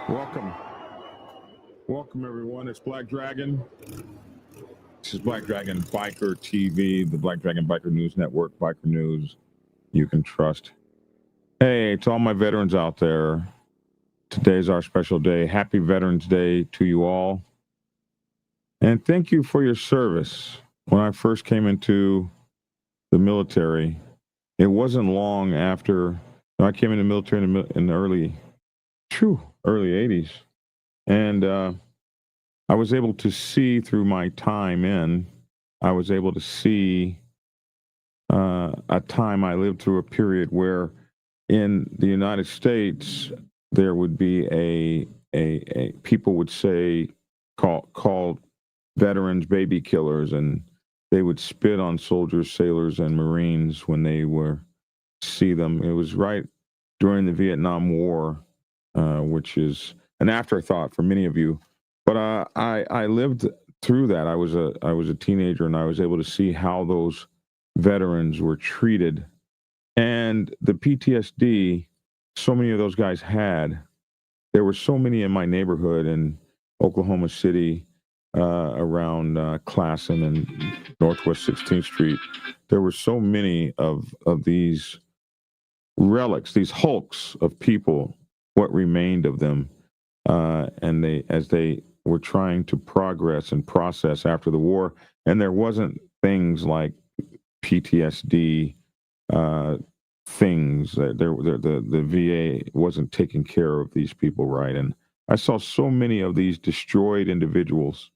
Welcome. Welcome, everyone. It's Black Dragon. This is Black Dragon Biker TV, the Black Dragon Biker News Network, biker news you can trust. Hey, to all my veterans out there, today's our special day. Happy Veterans Day to you all. And thank you for your service. When I first came into the military, it wasn't long after I came in the military in the early 80s. And I was able to see through my time in, I was able to see a time I lived through a period where in the United States, there would be a people would say, called veterans baby killers, and they would spit on soldiers, sailors, and Marines when they were see them. It was right during the Vietnam War, which is an afterthought for many of you. But I lived through that. I was a teenager, and I was able to see how those veterans were treated, and the PTSD so many of those guys had. There were so many in my neighborhood in Oklahoma City, around Classen and Northwest 16th Street. There were so many of these relics, these hulks of people, what remained of them, and as they were trying to progress and process after the war. And there wasn't things like PTSD things. The VA wasn't taking care of these people right. And I saw so many of these destroyed individuals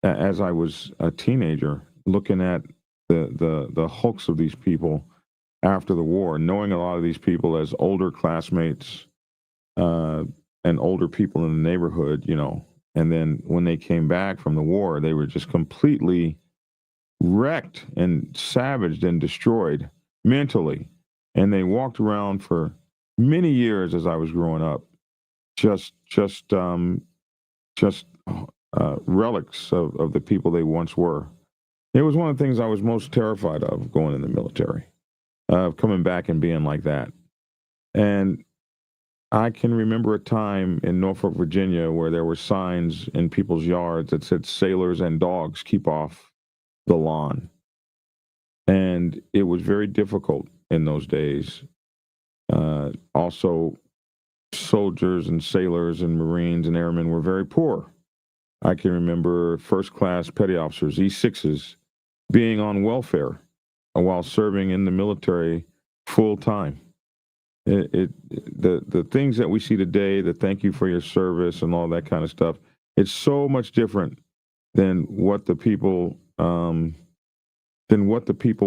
as I was a teenager, looking at the hulks of these people after the war, knowing a lot of these people as older classmates and older people in the neighborhood, and then when they came back from the war, they were just completely wrecked and savaged and destroyed mentally. And they walked around for many years as I was growing up, just relics of the people they once were. It was one of the things I was most terrified of going in the military, of coming back and being like that. And I can remember a time in Norfolk, Virginia, where there were signs in people's yards that said, "Sailors and dogs, keep off the lawn." And it was very difficult in those days. Also, soldiers and sailors and Marines and airmen were very poor. I can remember first-class petty officers, E6s, being on welfare while serving in the military full time. The things that we see today, the thank you for your service and all that kind of stuff, it's so much different than what the people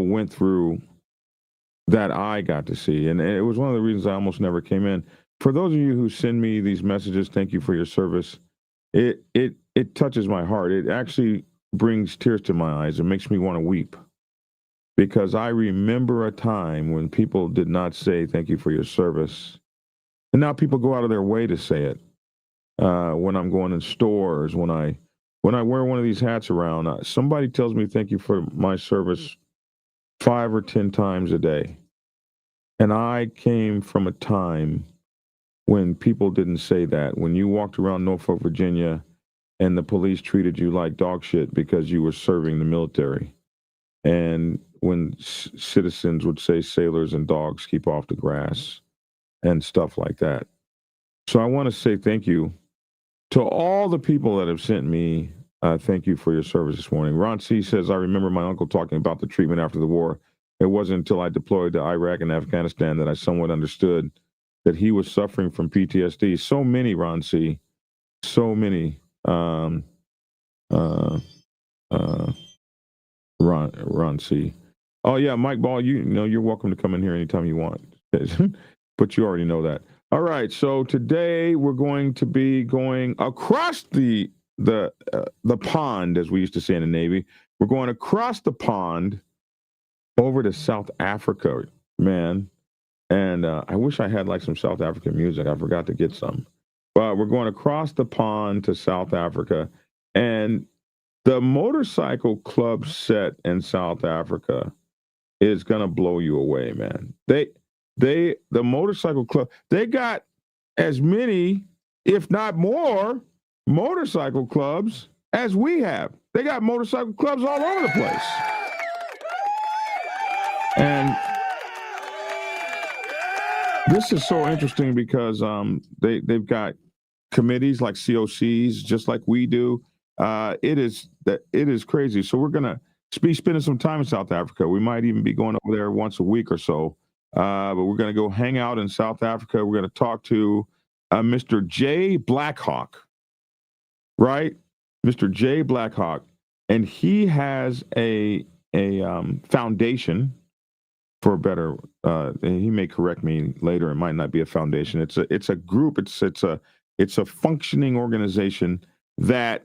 went through that I got to see. And it was one of the reasons I almost never came in. For those of you who send me these messages, thank you for your service, it touches my heart. It actually brings tears to my eyes. It makes me want to weep, because I remember a time when people did not say thank you for your service. And now people go out of their way to say it. When I'm going in stores, when I wear one of these hats around, somebody tells me thank you for my service 5 or 10 times a day. And I came from a time when people didn't say that. When you walked around Norfolk, Virginia, and the police treated you like dog shit because you were serving the military. And when citizens would say, "Sailors and dogs, keep off the grass," and stuff like that. So I want to say thank you to all the people that have sent me thank you for your service this morning. Ron C. says, "I remember my uncle talking about the treatment after the war. It wasn't until I deployed to Iraq and Afghanistan that I somewhat understood that he was suffering from PTSD." So many, Ron C. So many. Ron C. Oh yeah, Mike Ball, you're welcome to come in here anytime you want. But you already know that. All right, so today we're going to be going across the pond, as we used to say in the Navy. We're going across the pond over to South Africa, man. And I wish I had like some South African music. I forgot to get some. But we're going across the pond to South Africa. And the motorcycle club set in South Africa is going to blow you away, man. The motorcycle club, they got as many, if not more, motorcycle clubs as we have. They got motorcycle clubs all over the place. And this is so interesting because they've got committees like COCs, just like we do. It is crazy. So we're gonna be spending some time in South Africa. We might even be going over there once a week or so. But we're gonna go hang out in South Africa. We're gonna talk to Mr. Jay Blackhawk, right? Mr. Jay Blackhawk, and he has a foundation. For a better, he may correct me later. It might not be a foundation. It's a group. It's a functioning organization that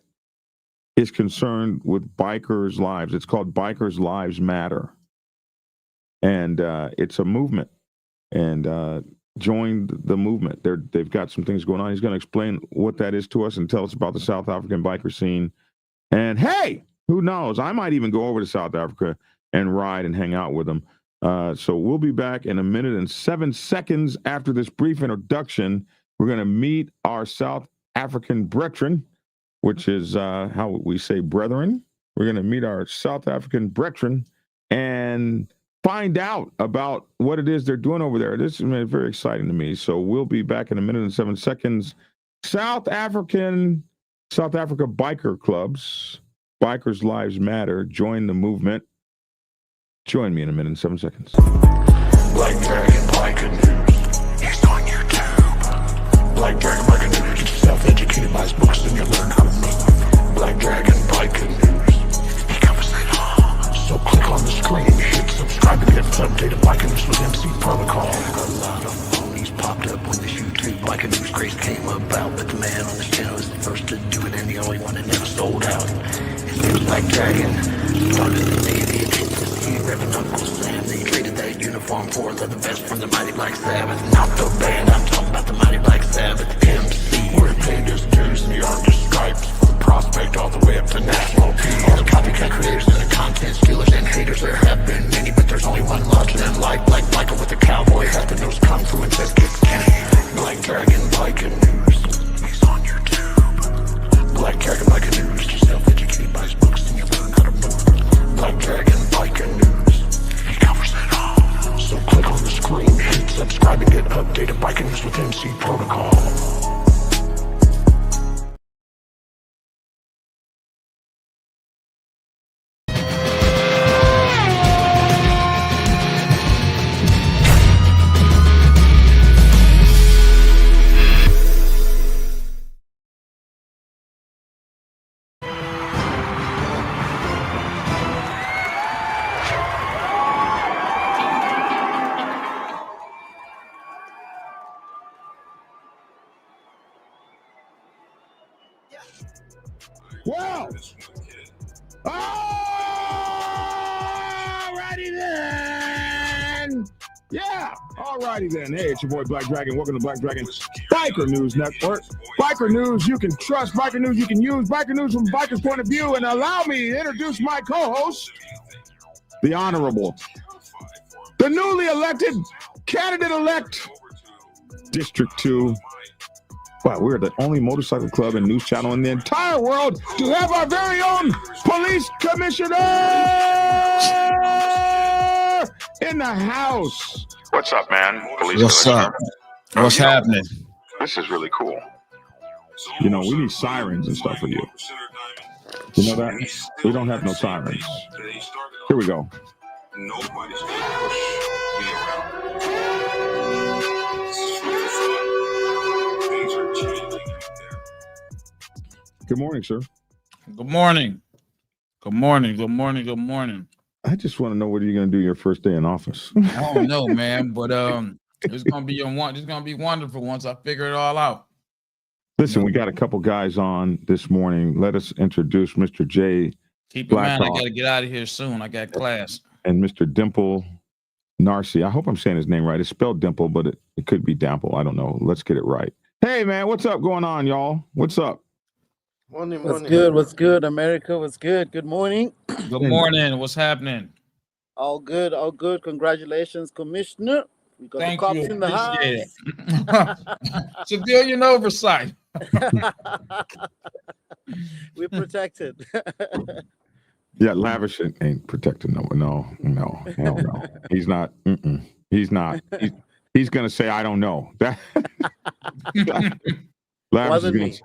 is concerned with bikers' lives. It's called Bikers' Lives Matter, and it's a movement. And joined the movement. They've got some things going on. He's going to explain what that is to us and tell us about the South African biker scene. And hey, who knows? I might even go over to South Africa and ride and hang out with them. So we'll be back in 1 minute and 7 seconds after this brief introduction. We're going to meet our South African brethren, which is how we say brethren. We're going to meet our South African brethren and find out about what it is they're doing over there. This is very exciting to me. So we'll be back in 1 minute and 7 seconds. South Africa biker clubs, Bikers Lives Matter. Join the movement. Join me in 1 minute and 7 seconds. Black Dragon Biker News. He's on YouTube. Black Dragon Biker News. Get yourself educated by his books and you'll learn how to move. Black Dragon Biker News. He covers it all. So click on the screen, hit subscribe and get updated Biker News with MC Protocol. A lot of phonies popped up when this YouTube Biker News craze came about, but the man on this channel is the first to do it and the only one that never sold out. His name's Black Dragon. Started the Navy. Reppin' Uncle Sam, they traded that uniform for leather vest from the Mighty Black Sabbath. Not the band, I'm talking about the Mighty Black Sabbath. MC, we're paid his dues and he earned his stripes. From prospect all the way up to national team. All the copycat creators and the content stealers and haters, there have been many, but there's only one larger than life. Black Michael with the cowboy hat, the nose kung fu and says kick Kenny. Black Dragon Biker News, he's on YouTube. Black Dragon Biker News, yourself educated by his books and you'll learn how to move. Black Dragon Biker News. So click on the screen, hit subscribe and get updated Biker News with MC Protocol. Well, alrighty then. Yeah, alrighty then. Hey, it's your boy Black Dragon. Welcome to Black Dragon Biker News Network. Biker news you can trust, biker news you can use, biker news from a biker's point of view. And allow me to introduce my co-host, the Honorable, the newly elected candidate-elect, District 2. Wow, we're the only motorcycle club and news channel in the entire world to have our very own police commissioner in the house. What's up, man? Police What's up? What's happening? This is really cool. You know, we need sirens and stuff for you. You know that? We don't have no sirens. Here we go. Nobody's going to push me around. Good morning, sir. Good morning. Good morning. Good morning. Good morning. I just want to know what are you going to do your first day in office? I don't know, man, but it's gonna be wonderful once I figure it all out. Listen, we got a couple guys on this morning. Let us introduce Mr. Jay. Keep in mind, I got to get out of here soon. I got class. And Mr. Dimple Narcy. I hope I'm saying his name right. It's spelled Dimple, but it could be Dample. I don't know. Let's get it right. Hey, man, what's up going on, y'all? What's up? Morning. What's good? What's good, America? What's good? Good morning. Good morning. What's happening? All good. All good. Congratulations, Commissioner, We got Thank the cops you. in the Appreciate house. it. Civilian oversight. We're protected. Yeah, Lavish ain't protecting no, hell no. He's not. He's not. He's gonna say, I don't know. That Lavish Wasn't me. he's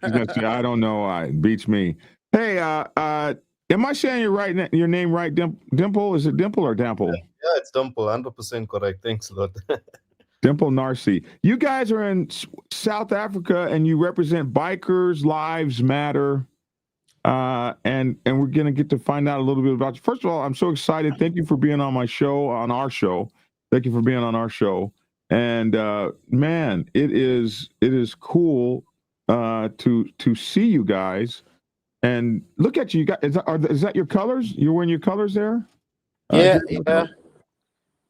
gonna say, I don't know. I beats me. Hey, am I saying your name right, Dimple? Is it Dimple or Dample? Yeah, it's Dimple, 100% correct. Thanks a lot. Dimple Narcy. You guys are in South Africa and you represent Bikers Lives Matter. And we're gonna get to find out a little bit about you. First of all, I'm so excited. Thank you for being on our show. Thank you for being on our show. And man, it is cool to see you guys. And look at you guys. Is that your colors? You're wearing your colors there? Yeah.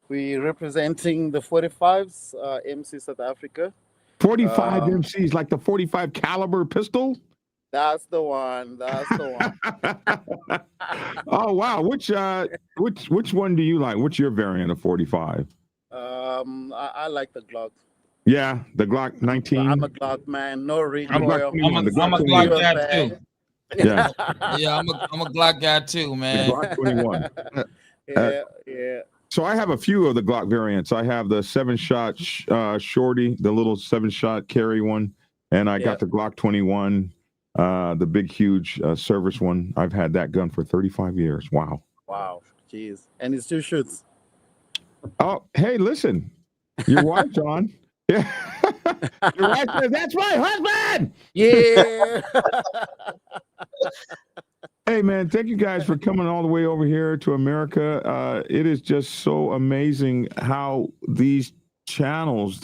We're representing the 45s, MC South Africa. 45 MCs, like the 45 caliber pistol? That's the one. Oh wow! Which one do you like? What's your variant of 45? I like the Glock. Yeah, the Glock 19. I'm a Glock man. No recoil. I'm a Glock guy too. Yeah, yeah, I'm a Glock guy too, man. The Glock 21. Yeah. So I have a few of the Glock variants. I have the 7-shot shorty, the little 7-shot carry one, and I got the Glock 21. The big, huge service one. I've had that gun for 35 years. Wow. Jeez. And it still shoots. Oh, hey, listen. Your wife, John. Yeah. Your wife says, that's my husband. Yeah. Hey, man, thank you guys for coming all the way over here to America. It is just so amazing how these channels,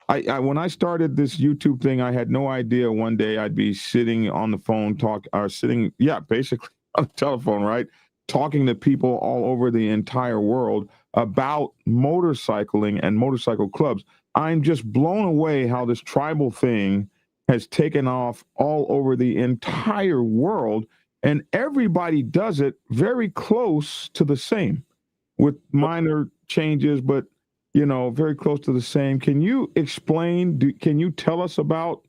when I started this YouTube thing, I had no idea one day I'd be sitting on the phone basically on the telephone, right? Talking to people all over the entire world about motorcycling and motorcycle clubs. I'm just blown away how this tribal thing has taken off all over the entire world, and everybody does it very close to the same with minor changes, but very close to the same. Can you explain, can you tell us about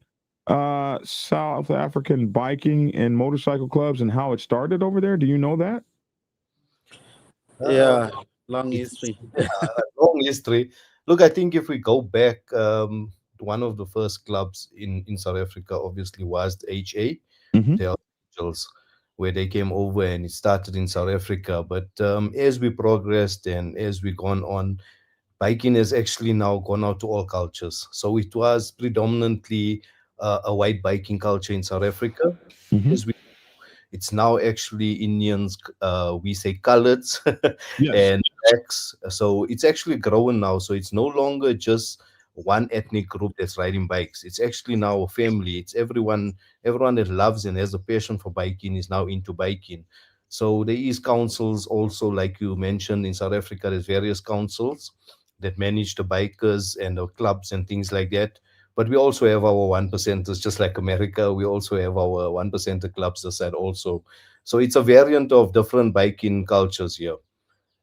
South African biking and motorcycle clubs and how it started over there? Do you know that? Yeah, long history. Long history. Look, I think if we go back, one of the first clubs in South Africa obviously was the HA, the Angels, where they came over, and it started in South Africa. But as we progressed and as we gone on, biking has actually now gone out to all cultures. So it was predominantly a white biking culture in South Africa. It's now actually Indians, we say coloreds, and blacks. So it's actually growing now. So it's no longer just one ethnic group that's riding bikes. It's actually now a family. It's everyone that loves and has a passion for biking is now into biking. So there is councils also, like you mentioned, in South Africa, there's various councils that manage the bikers and the clubs and things like that. But we also have our 1%ers, just like America. We also have our 1%er clubs aside also. So it's a variant of different biking cultures here.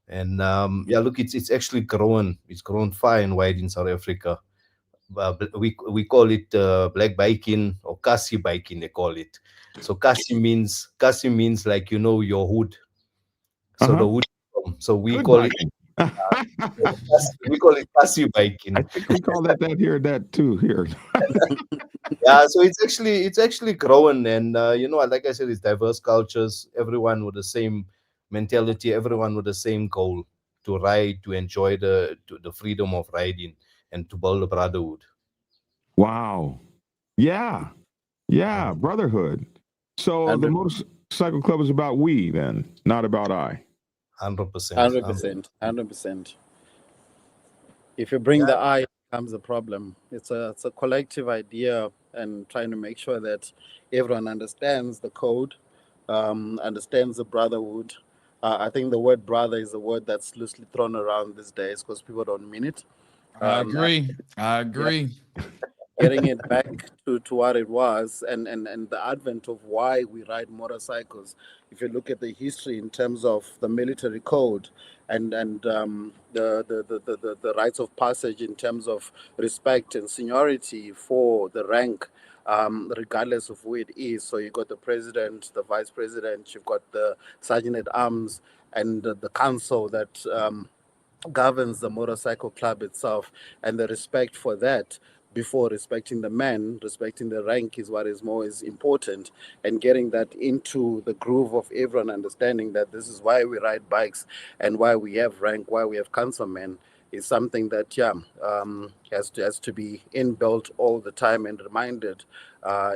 And look, it's actually grown. It's grown far and wide in South Africa. We call it black biking or Kasi biking, they call it. So Kasi means like, your hood. So the hood. So we call it. We call it Kasi biking. I think we call that too here. Yeah, so it's actually growing, and like I said, it's diverse cultures. Everyone with the same mentality, everyone with the same goal: to ride, to enjoy the freedom of riding, and to build a brotherhood. Wow. Yeah, brotherhood. So the motorcycle club is about we, then, not about I. 100%. If you bring the I, it becomes a problem. It's a collective idea, and trying to make sure that everyone understands the code, understands the brotherhood. I think the word brother is a word that's loosely thrown around these days because people don't mean it. I agree. Yeah. getting it back to what it was, and the advent of why we ride motorcycles. If you look at the history in terms of the military code and the rites of passage in terms of respect and seniority for the rank, regardless of who it is. So you got the president, the vice president, you've got the sergeant at arms, and the council that governs the motorcycle club itself, and the respect for that before respecting the man, respecting the rank is what is more is important, and getting that into the groove of everyone understanding that this is why we ride bikes and why we have rank, why we have councilmen, is something that has to be inbuilt all the time and reminded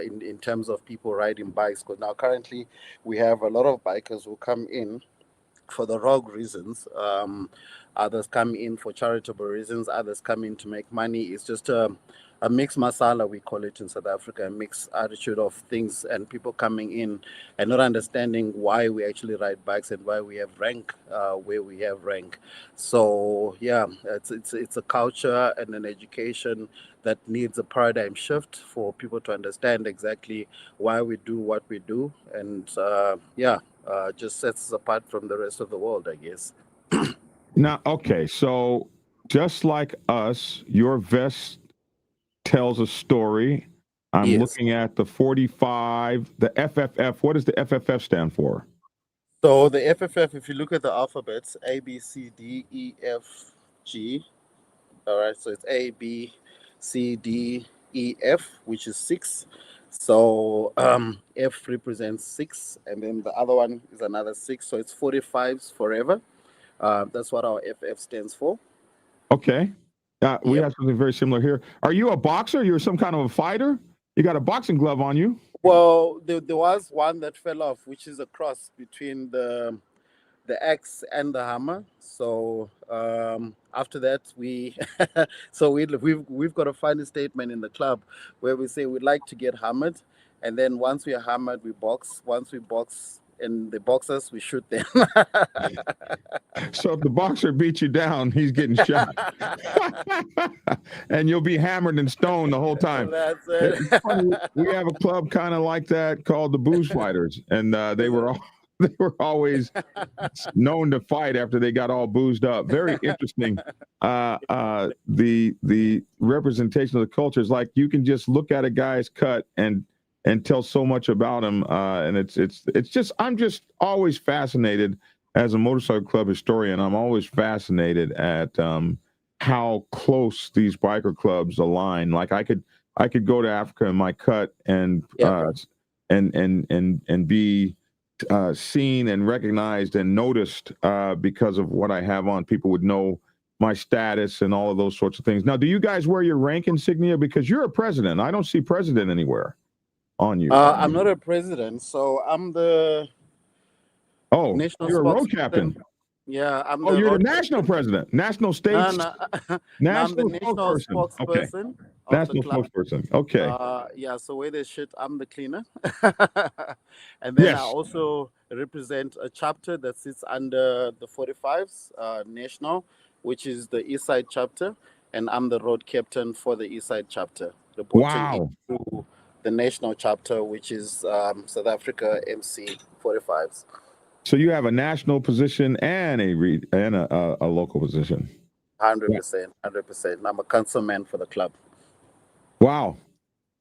in terms of people riding bikes. Because now currently we have a lot of bikers who come in for the wrong reasons. Others come in for charitable reasons. Others come in to make money. It's just a mixed masala, we call it in South Africa, a mixed attitude of things, and people coming in and not understanding why we actually ride bikes and why we have rank where we have rank. So yeah, it's a culture and an education that needs a paradigm shift for people to understand exactly why we do what we do, and just sets us apart from the rest of the world, I guess. Now, okay, so just like us, your vest tells a story. I'm Yes. looking at the 45, the FFF. What does the FFF stand for? So the FFF, if you look at the alphabets, A, B, C, D, E, F, G. All right, so it's A, B, C, D, E, F, which is 6. So F represents 6, and then the other one is another 6. So it's 45s forever. That's what our FF stands for. Okay. We Yep. have something very similar here. Are you a boxer? You're some kind of a fighter? You got a boxing glove on you. Well, there was one that fell off, which is a cross between the axe and the hammer. So after that, we've got to find a statement in the club where we say we'd like to get hammered, and then once we are hammered, we box. Once we box and they box us, we shoot them. So if the boxer beats you down, he's getting shot. And you'll be hammered and stoned the whole time. That's it. It's funny, we have a club kind of like that called the Booze Fighters, and they were always known to fight after they got all boozed up. Very interesting. The representation of the culture is like you can just look at a guy's cut and tell so much about him, and it's just I'm just always fascinated as a motorcycle club historian. I'm always fascinated at how close these biker clubs align. Like I could go to Africa in my cut and be seen and recognized and noticed because of what I have on. People would know my status and all of those sorts of things. Now, do you guys wear your rank insignia? Because you're a president. I don't see president anywhere on you. I'm not a president, so I'm the national you're a road spokesperson. captain. Yeah, I'm. You're the national president, national states. No. National I'm the national spokesperson. spokesperson. Okay. National spokesperson. Okay. Yeah, so where there's shit, I'm the cleaner. And then Yes. I also represent a chapter that sits under the 45s national, which is the East Side chapter, and I'm the road captain for the East Side chapter, reporting to the national chapter, which is South Africa MC 45s. So you have a national position and a local position. 100%. I'm a councilman for the club. Wow.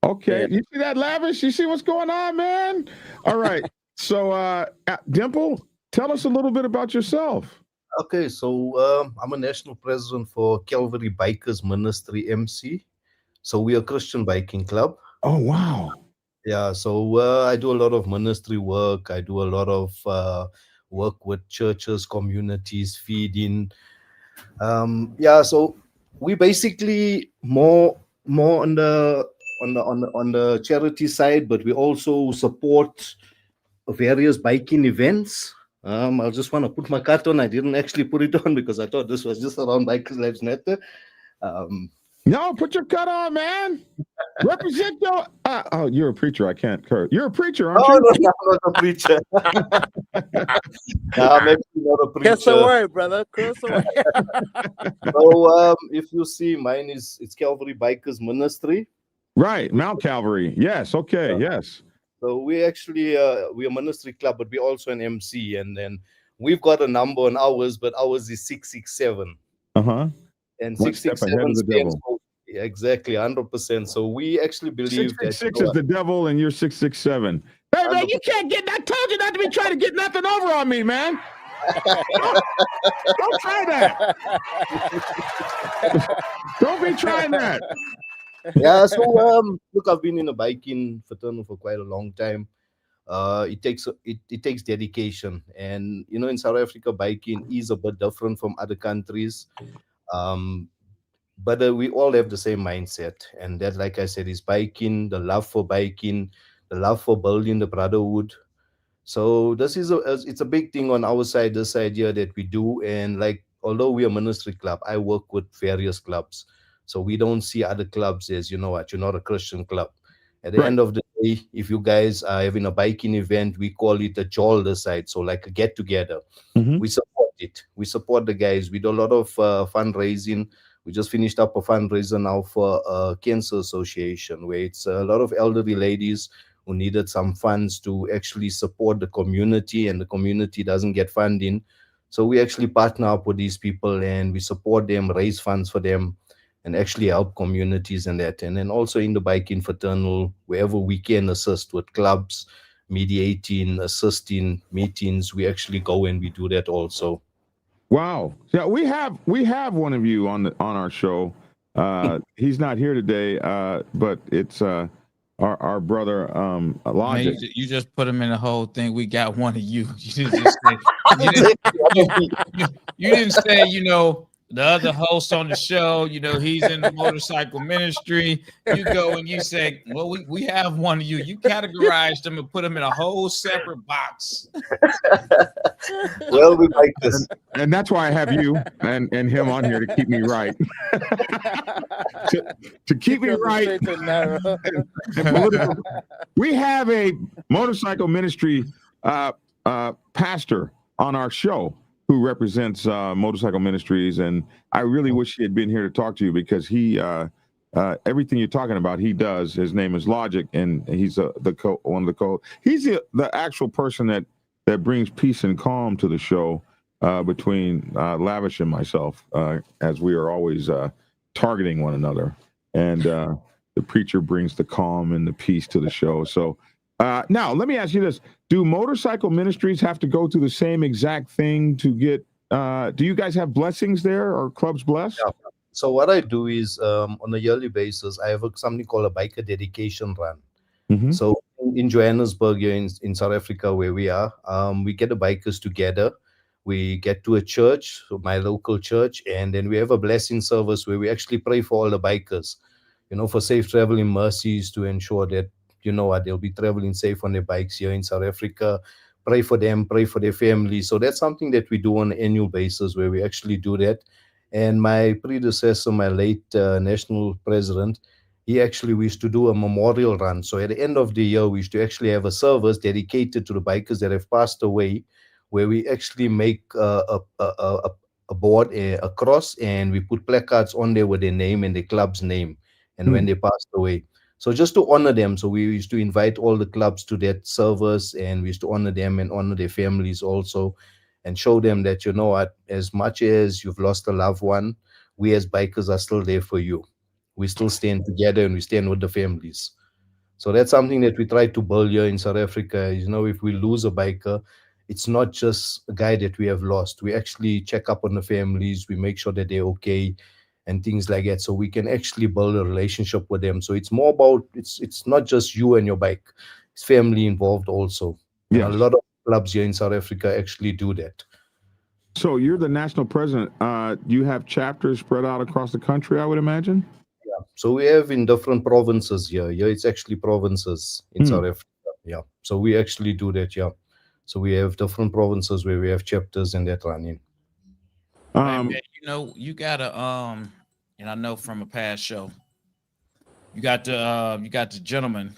Okay. Yeah. You see that, Lavish? You see what's going on, man? All right. So, Dimple, tell us a little bit about yourself. Okay, so I'm a national president for Calvary Bikers Ministry MC. So we're a Christian biking club. Oh, wow. Yeah, so I do a lot of ministry work. I do a lot of work with churches, communities, feeding. So we basically more on the charity side, but we also support various biking events. I just want to put my card on. I didn't actually put it on because I thought this was just around Bikers Lives Matter. No, put your cut on, man. Represent your. You're a preacher. I can't curse. You're a preacher, aren't you? No, I'm not a preacher. Maybe not a preacher. Curse away, brother. Curse away. So if you see, it's Calvary Bikers Ministry. Right, Mount Calvary. Yes, okay, yes. So we actually we're a ministry club, but we're also an MC, and then we've got a number on ours, but ours is 667. Uh-huh. And One step ahead 667 of the stands devil. for exactly 100%. So we actually believe that 666 is the devil, and you're 667. Hey man, you can't get. I told you not to be trying to get nothing over on me, man. Don't try that. Don't be trying that. Yeah, so look, I've been in a biking fraternal for quite a long time. It takes dedication, and you know, in South Africa, biking is a bit different from other countries. Um, but we all have the same mindset, and that, like I said, is biking, the love for biking, the love for building the brotherhood. So this is it's a big thing on our side, this idea that we do. And like, although we are a ministry club, I work with various clubs, so we don't see other clubs as, you know what, you're not a Christian club. At the Right. end of the day, if you guys are having a biking event, we call it a jol this side, so like a get together. Mhm. We support it. We support the guys. We do a lot of fundraising. We just finished up a fundraiser now for a cancer association, where it's a lot of elderly ladies who needed some funds to actually support the community, and the community doesn't get funding. So we actually partner up with these people, and we support them, raise funds for them, and actually help communities and that. And then also in the biking fraternal, wherever we can assist with clubs, mediating, assisting, meetings, we actually go and we do that also. Wow. Yeah, we have one of you on our show. He's not here today, but it's our brother Man, Logic. you just put him in the whole thing. We got one of you. You didn't just say, you didn't say, you know, the other host on the show, you know, he's in the motorcycle ministry. You go and you say, well, we have one of you. You categorized him and put him in a whole separate box. Well, we like this. And that's why I have you and him on here to keep me right. to keep me right. And political. We have a motorcycle ministry pastor on our show who represents motorcycle ministries, and I really wish he had been here to talk to you, because he everything you're talking about, he does. His name is Logic, and he's one of the co. He's the actual person that brings peace and calm to the show between Lavish and myself, as we are always targeting one another, and the preacher brings the calm and the peace to the show. So now let me ask you this: do motorcycle ministries have to go through the same exact thing to get? Do you guys have blessings there? Or clubs blessed? Yeah. So what I do is, on a yearly basis, I have something called a biker dedication run. Mm-hmm. So in Johannesburg, here in South Africa, where we are, we get the bikers together. We get to a church, my local church, and then we have a blessing service where we actually pray for all the bikers, you know, for safe traveling mercies, to ensure that, you know what, they'll be traveling safe on their bikes here in South Africa. Pray for them, pray for their families. So that's something that we do on an annual basis, where we actually do that. And my predecessor, my late national president, he actually used to do a memorial run. So at the end of the year, we used to actually have a service dedicated to the bikers that have passed away, where we actually make a board, a cross, and we put placards on there with their name and the club's name, and when they passed away. So just to honor them, so we used to invite all the clubs to that service, and we used to honor them and honor their families also, and show them that, you know what, as much as you've lost a loved one, we as bikers are still there for you. We still stand together and we stand with the families. So that's something that we try to build here in South Africa. You know, if we lose a biker, it's not just a guy that we have lost. We actually check up on the families. We make sure that they're okay and things like that. So we can actually build a relationship with them. So it's more about, it's not just you and your bike. It's family involved also. And Yes. a lot of clubs here in South Africa actually do that. So you're the national president. You have chapters spread out across the country, I would imagine? Yeah. So we have in different provinces here. Yeah, it's actually provinces in South Africa. Yeah. So we actually do that. Yeah. So we have different provinces where we have chapters and that running. Man, you know, you gotta and I know from a past show, you got the gentleman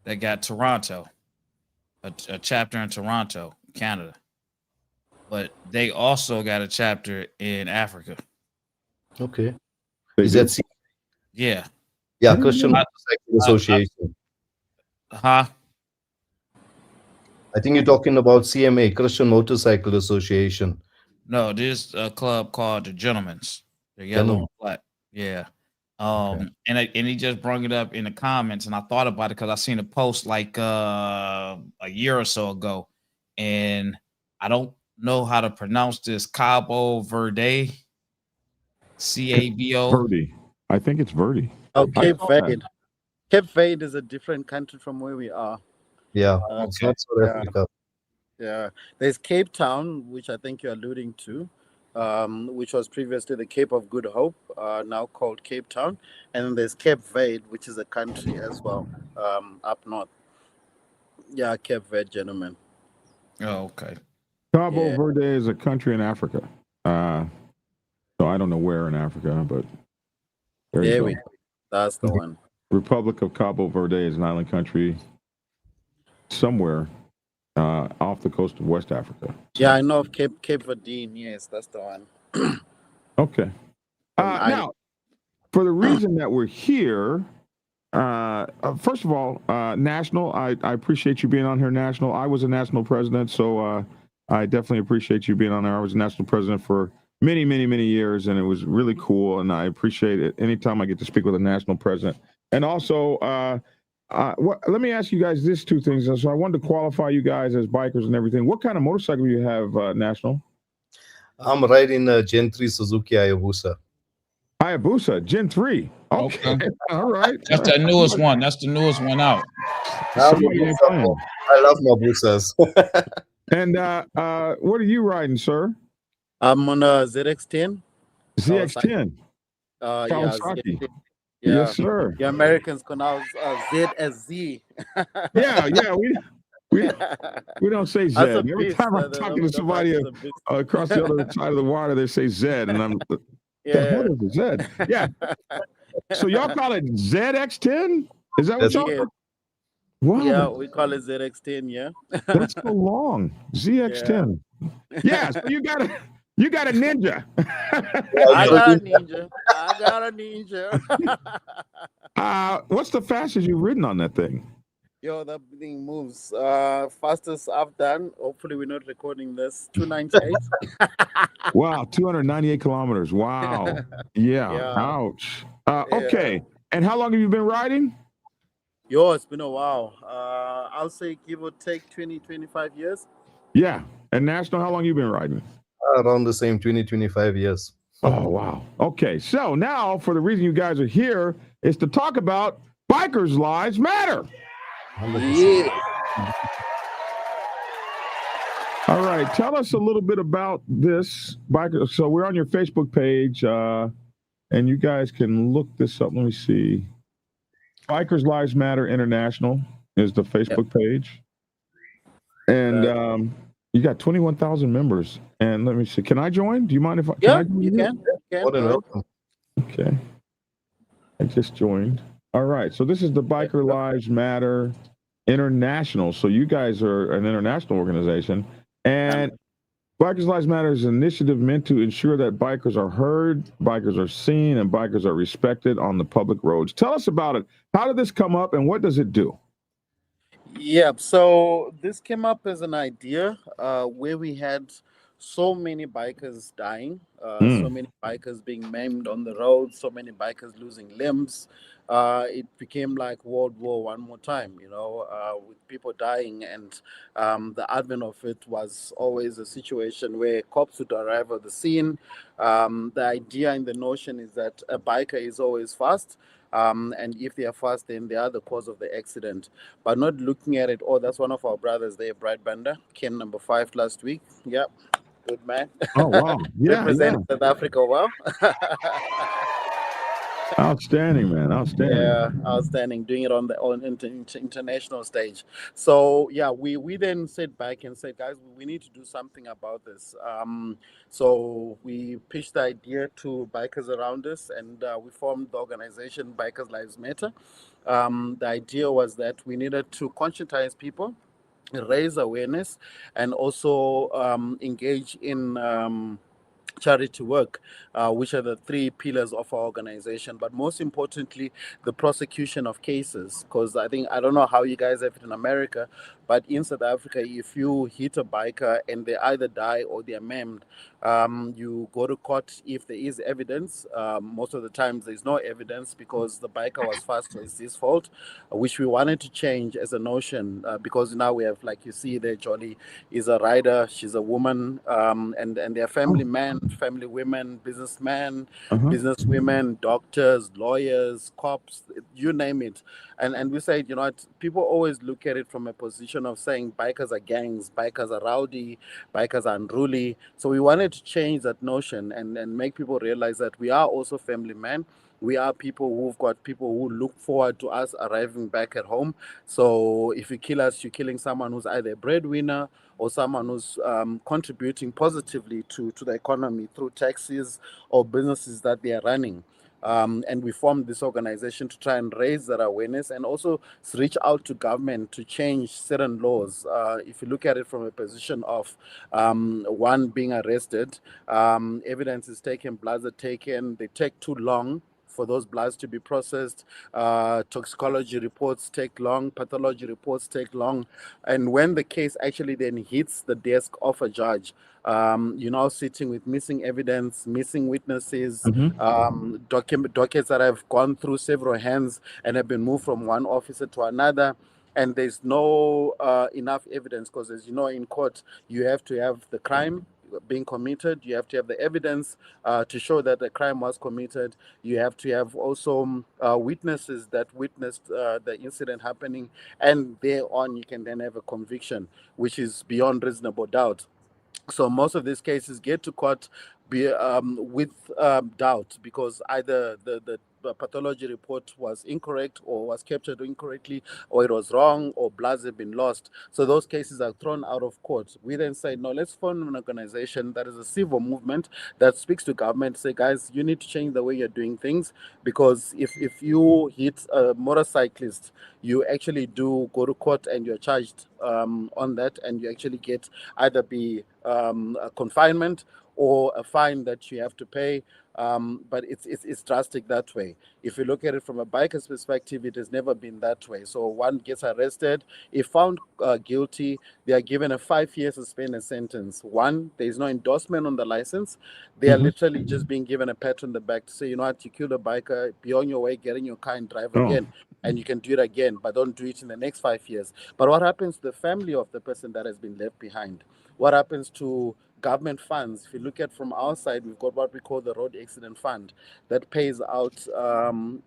that got Toronto, a chapter in Toronto, Canada, but they also got a chapter in Africa. Okay. They Is do? that Yeah. Yeah, I didn't Christian know. Motorcycle Association. Huh? I think you're talking about CMA, Christian Motorcycle Association. No, this club called the Gentlemen's, the yellow and black. Yeah. And he just brought it up in the comments, and I thought about it because I seen a post like a year or so ago, and I don't know how to pronounce this. Cabo Verde, CABO. Verde. I think it's Verde. Oh, Cape Verde. Cape Verde is a different country from where we are. Yeah, it's not South Africa. Yeah, there's Cape Town, which I think you're alluding to, which was previously the Cape of Good Hope, now called Cape Town. And then there's Cape Verde, which is a country as well, up north. Yeah, Cape Verde, gentlemen. Oh, okay. Cabo Verde is a country in Africa. So I don't know where in Africa, but there we go. That's the one. Republic of Cabo Verde is an island country somewhere off the coast of West Africa. Yeah, I know of Cape Verde. Yes, that's the one. Okay. Now, for the reason that we're here, first of all, National, I appreciate you being on here, National. I was a national president, so I definitely appreciate you being on there. I was a national president for many, many, many years, and it was really cool, and I appreciate it anytime I get to speak with a national president. And also, let me ask you guys this two things. So I wanted to qualify you guys as bikers and everything. What kind of motorcycle do you have, National? I'm riding a Gen 3 Suzuki Hayabusa. Hayabusa, Gen 3. Okay. All right. That's the newest one. That's the newest one out. I love my Busas. And what are you riding, sir? I'm on a ZX10. ZX10. ZX10. Yeah. Yes, sir. The Americans pronounce Z as Z. Yeah. We don't say Z. Every time I'm talking to somebody across the other side of the water, they say Z, and I'm the hell is Z? Yeah. So y'all call it ZX10? Is that what y'all call it? Wow. Yeah, we call it ZX10. Yeah. That's so long. ZX10. Yeah. So you got a ninja. I got a ninja. What's the fastest you've ridden on that thing? Yo, that thing moves. Fastest I've done. Hopefully, we're not recording this. 298. Wow, 298 kilometers. Wow. Yeah. Ouch. Okay. And how long have you been riding? Yo, it's been a while. I'll say give or take 20, 25 years. Yeah. And National, how long you been riding? Around the same 20, 25 years. Oh, wow. Okay. So now, for the reason you guys are here is to talk about Bikers' Lives Matter. Yeah. All right. Tell us a little bit about this biker. So we're on your Facebook page, and you guys can look this up. Let me see. Bikers Lives Matter International is the Facebook page. And you got 21,000 members. And let me see. Can I join? Do you mind if I can? You can. Welcome. Okay. I just joined. All right. So this is the Biker Lives Matter International. So you guys are an international organization. And Bikers Lives Matter is an initiative meant to ensure that bikers are heard, bikers are seen, and bikers are respected on the public roads. Tell us about it. How did this come up and what does it do? Yeah, so this came up as an idea where we had so many bikers dying, so many bikers being maimed on the road, so many bikers losing limbs. It became like World War one more time, with people dying. And the advent of it was always a situation where cops would arrive at the scene. The idea and the notion is that a biker is always fast. And if they are fast, then they are the cause of the accident. But not looking at it, that's one of our brothers there, Bright Banda, came number 5 last week. Yeah, good man. Oh, wow. Yeah, representing South Africa well. Outstanding, man. Outstanding. Yeah, outstanding. Doing it on international stage. So yeah, we then sat back and said, guys, we need to do something about this. So we pitched the idea to bikers around us, and we formed the organization Bikers Lives Matter. The idea was that we needed to conscientize people, raise awareness, and also engage in charity work, which are the three pillars of our organization. But most importantly, the prosecution of cases. Because I don't know how you guys have it in America, but in South Africa, if you hit a biker and they either die or they are maimed, you go to court if there is evidence. Most of the times, there's no evidence because the biker was fast, so it's his fault, which we wanted to change as a notion because now we have, like you see there, Jolly is a rider, she's a woman, and they're family men, family women, businessmen, businesswomen, doctors, lawyers, cops, you name it. And we said, people always look at it from a position of saying bikers are gangs, bikers are rowdy, bikers are unruly. So we wanted to change that notion and make people realize that we are also family men. We are people who've got people who look forward to us arriving back at home. So if you kill us, you're killing someone who's either a breadwinner or someone who's contributing positively to the economy through taxes or businesses that they are running. And we formed this organization to try and raise that awareness and also reach out to government to change certain laws. If you look at it from a position of one being arrested, evidence is taken, bloods are taken, they take too long for those bloods to be processed. Toxicology reports take long, pathology reports take long. And when the case actually then hits the desk of a judge, you're now sitting with missing evidence, missing witnesses, dockets that have gone through several hands and have been moved from one officer to another. And there's no enough evidence because, as you know, in court, you have to have the crime being committed. You have to have the evidence to show that the crime was committed. You have to have also witnesses that witnessed the incident happening. And thereon, you can then have a conviction, which is beyond reasonable doubt. So most of these cases get to court with doubt because either the pathology report was incorrect or was captured incorrectly or it was wrong or bloods have been lost. So those cases are thrown out of court. We then say, no, let's form an organization that is a civil movement that speaks to government, say, guys, you need to change the way you're doing things because if you hit a motorcyclist, you actually do go to court and you're charged on that and you actually get either be a confinement or a fine that you have to pay. But it's drastic that way. If you look at it from a biker's perspective, it has never been that way. So one gets arrested, if found guilty, they are given a 5-year suspended sentence. One, there is no endorsement on the license. They are literally just being given a pat on the back to say, you know what, you killed a biker, be on your way, get in your car and drive again. And you can do it again, but don't do it in the next 5 years. But what happens to the family of the person that has been left behind? What happens to government funds? If you look at from our side, we've got what we call the road accident fund that pays out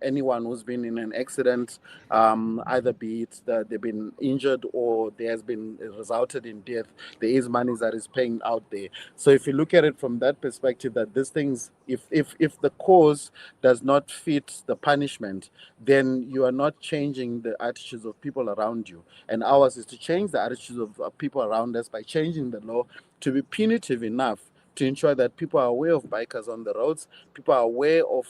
anyone who's been in an accident, either be it that they've been injured or there has been resulted in death. There is money that is paying out there. So if you look at it from that perspective, that these things, if the cause does not fit the punishment, then you are not changing the attitudes of people around you. And ours is to change the attitudes of people around us by changing the law to be punitive enough to ensure that people are aware of bikers on the roads, people are aware of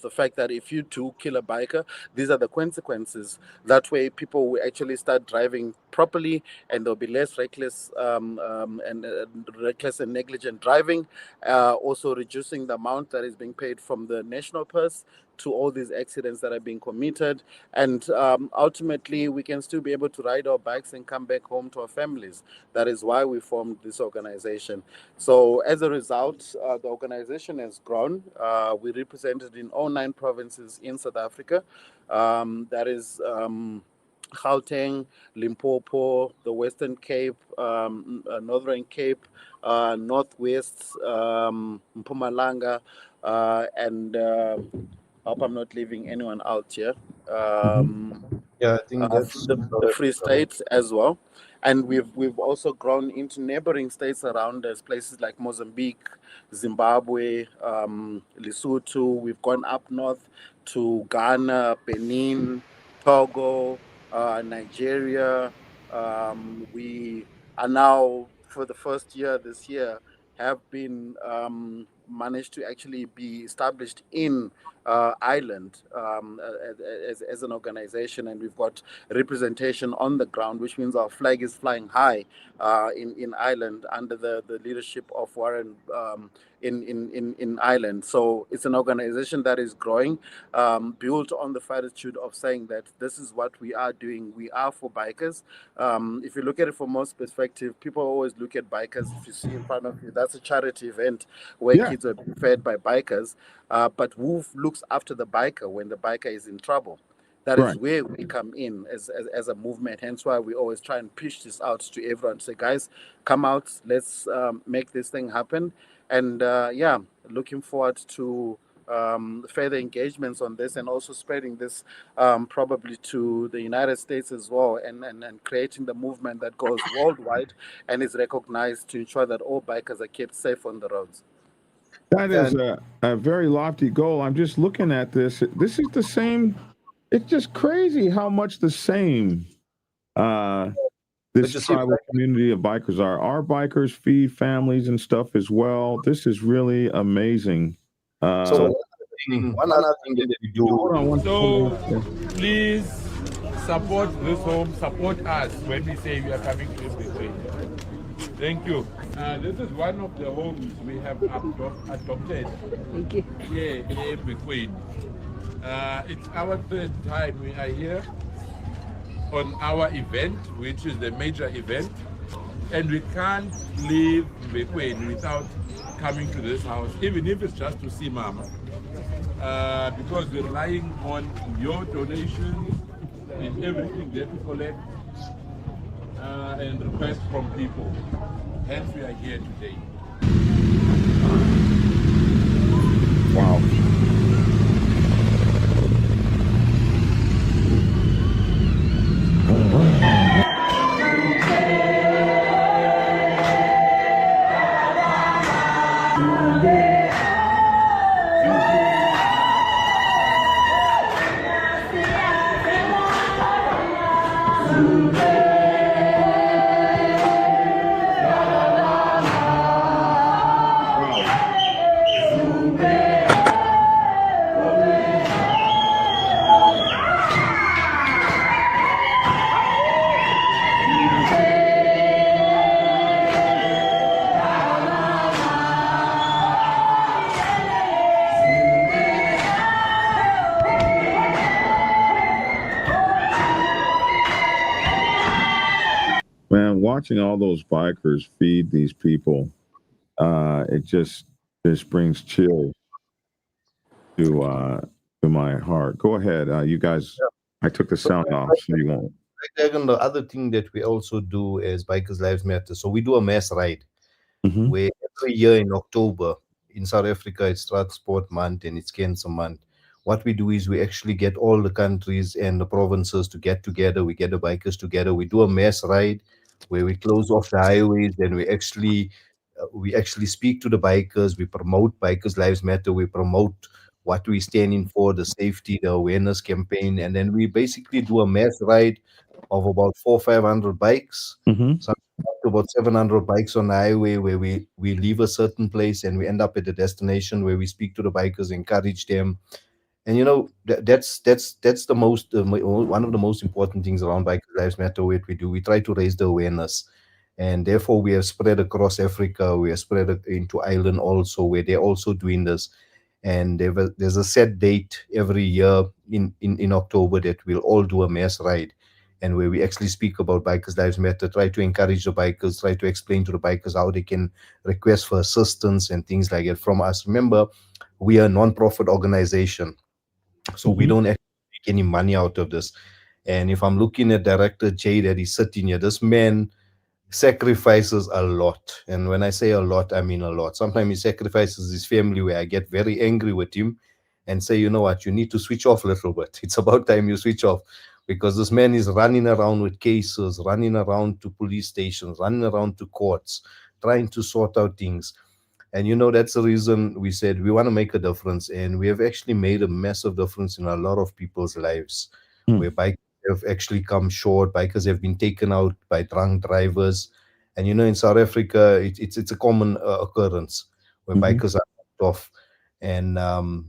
the fact that if you do kill a biker, these are the consequences. That way, people will actually start driving properly, and there'll be less reckless reckless and negligent driving. Also, reducing the amount that is being paid from the national purse to all these accidents that are being committed, and ultimately, we can still be able to ride our bikes and come back home to our families. That is why we formed this organization. So, as a result, the organization has grown. We represented in all 9 provinces in South Africa. That is Gauteng, Limpopo, the Western Cape, Northern Cape, Northwest, Mpumalanga, and I hope I'm not leaving anyone out here. Yeah, I think that's The Free State as well. And we've also grown into neighboring states around us, places like Mozambique, Zimbabwe, Lesotho. We've gone up north to Ghana, Benin, Togo, Nigeria. We are now, for the first year this year, have been managed to actually be established in Ireland as an organization, and we've got representation on the ground, which means our flag is flying high in Ireland under the leadership of Warren in Ireland. So it's an organization that is growing, built on the attitude of saying that this is what we are doing. We are for bikers. If you look at it from most perspective, people always look at bikers. If you see in front of you, that's a charity event where Yeah. kids are being fed by bikers. But who looks after the biker when the biker is in trouble? That is Right. where we come in as a movement. Hence why we always try and push this out to everyone. Say, guys, come out. Let's make this thing happen. And yeah, looking forward to further engagements on this, and also spreading this probably to the United States as well, and creating the movement that goes worldwide and is recognized to ensure that all bikers are kept safe on the roads. That is a very lofty goal. I'm just looking at this. This is the same. It's just crazy how much the same this tribal community of bikers are. Our bikers feed families and stuff as well. This is really amazing. So one other thing that we do. So please support this home, support us when we say we are coming to this. Thank you. This is one of the homes we have adopted. Thank you. Here in Bequeen. It's our third time we are here on our event, which is the major event, and we can't leave Bequeen without coming to this house, even if it's just to see Mama, because we're relying on your donations in everything that we collect and requests from people. Hence, we are here today. Wow. Man, watching all those bikers feed these people, it just brings chills to my heart. Go ahead, you guys. I took the sound off, so you won't. The other thing that we also do as Bikers Lives Matter, so we do a mass ride where every year in October in South Africa it's Transport Month and it's Cancer Month. What we do is we actually get all the countries and the provinces to get together. We get the bikers together. We do a mass ride where we close off the highways and we actually speak to the bikers. We promote Bikers Lives Matter. We promote what we're standing for, the safety, the awareness campaign, and then we basically do a mass ride of about 400-500 bikes. So about 700 bikes on the highway where we leave a certain place and we end up at a destination where we speak to the bikers, encourage them. And you know that's the most one of the most important things around Bikers Lives Matter. What we do, we try to raise the awareness, and therefore we have spread across Africa. We have spread it into Ireland also, where they're also doing this. And there's a set date every year in October that we'll all do a mass ride, and where we actually speak about Bikers Lives Matter, try to encourage the bikers, try to explain to the bikers how they can request for assistance and things like that from us. Remember, we are a non-profit organization, so we don't actually make any money out of this. And if I'm looking at Director Jay that is sitting here, this man sacrifices a lot. And when I say a lot, I mean a lot. Sometimes he sacrifices his family, where I get very angry with him and say, you know what, you need to switch off a little bit. It's about time you switch off, because this man is running around with cases, running around to police stations, running around to courts, trying to sort out things. And you know, that's the reason we said we want to make a difference. And we have actually made a massive difference in a lot of people's lives, where bikers have actually come short. Bikers have been taken out by drunk drivers. And you know, in South Africa, it's a common occurrence where bikers are off. And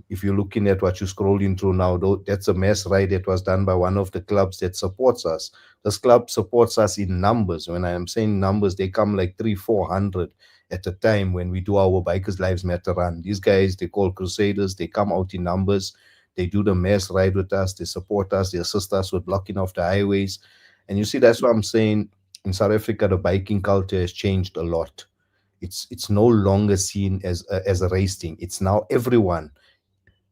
if you're looking at what you're scrolling through now, that's a mass ride that was done by one of the clubs that supports us. This club supports us in numbers. When I am saying numbers, they come like 300-400 at a time when we do our Bikers Lives Matter run. These guys, they call Crusaders. They come out in numbers. They do the mass ride with us. They support us. They assist us with blocking off the highways. And you see, that's what I'm saying. In South Africa, the biking culture has changed a lot. It's no longer seen as a race thing. It's now everyone.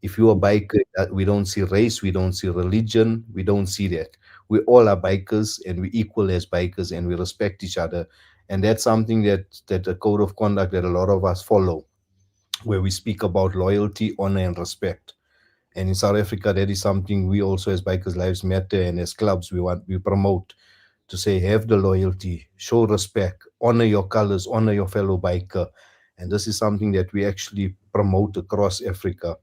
If you're a biker, we don't see race, we don't see religion, we don't see that. We all are bikers and we equal as bikers and we respect each other. And that's something that a code of conduct that a lot of us follow, where we speak about loyalty, honor, and respect. And in South Africa, that is something we also, as Bikers Lives Matter and as clubs, we promote, to say, have the loyalty, show respect, honor your colors, honor your fellow biker. And this is something that we actually promote across Africa.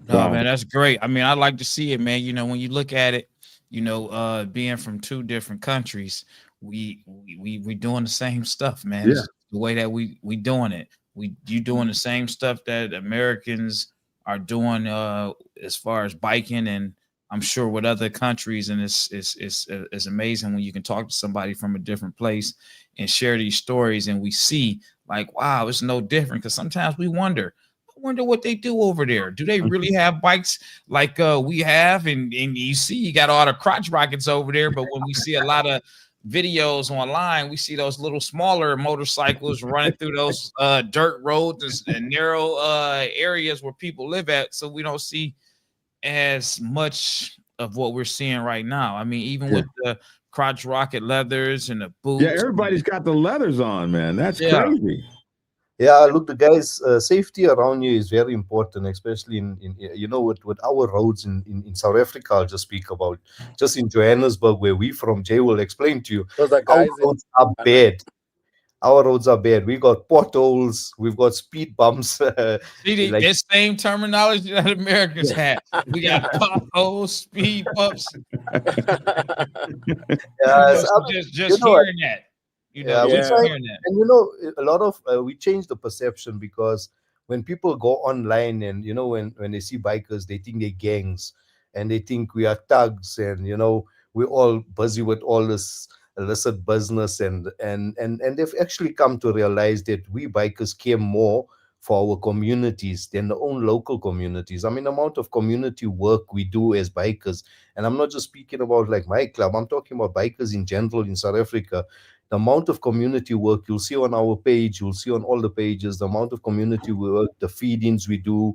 No, man, that's great. I mean, I like to see it, man. You know, when you look at it, you know, being from two different countries, we doing the same stuff, man. Yeah. The way that we doing it. You doing the same stuff that Americans are doing as far as biking, and I'm sure with other countries. And it's amazing when you can talk to somebody from a different place and share these stories, and we see like, wow, it's no different. Because sometimes we wonder what they do over there. Do they really have bikes like we have? And you see, you got all the crotch rockets over there. But when we see a lot of videos online, we see those little smaller motorcycles running through those dirt roads and narrow areas where people live at. So we don't see as much of what we're seeing right now. I mean, even with the crotch rocket leathers and the boots. Yeah, everybody's got the leathers on, man. That's crazy. Yeah, look, the guys, safety around you is very important, especially in you know, with our roads in South Africa. I'll just speak about just in Johannesburg, where we from. Jay will explain to you. Those are guys our roads are bad. Our roads are bad. We got potholes. We've got speed bumps. See, like, that same terminology that Americans have. We got potholes, speed bumps. Just hearing that. You know, and you know, a lot of we change the perception, because when people go online and, you know, when they see bikers, they think they're gangs and they think we are thugs, and, you know, we're all busy with all this illicit business, and they've actually come to realize that we bikers care more for our communities than their own local communities. I mean, the amount of community work we do as bikers, and I'm not just speaking about like my club, I'm talking about bikers in general in South Africa. The amount of community work you'll see on our page, you'll see on all the pages, the amount of community work, the feed-ins we do,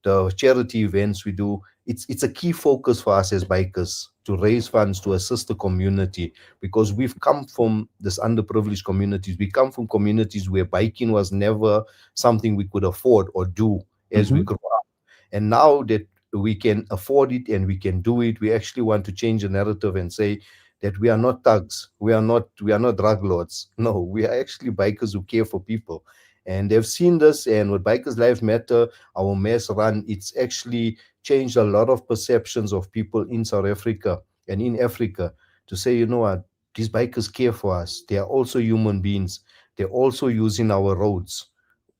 the charity events we do. It's a key focus for us as bikers to raise funds to assist the community, because we've come from this underprivileged communities. We come from communities where biking was never something we could afford or do as we grew up. And now that we can afford it and we can do it, we actually want to change the narrative and say that we are not thugs, we are not drug lords. No, we are actually bikers who care for people. And they've seen this, and with Bikers Lives Matter, our mass run, it's actually changed a lot of perceptions of people in South Africa and in Africa, to say, you know what, these bikers care for us. They are also human beings. They're also using our roads.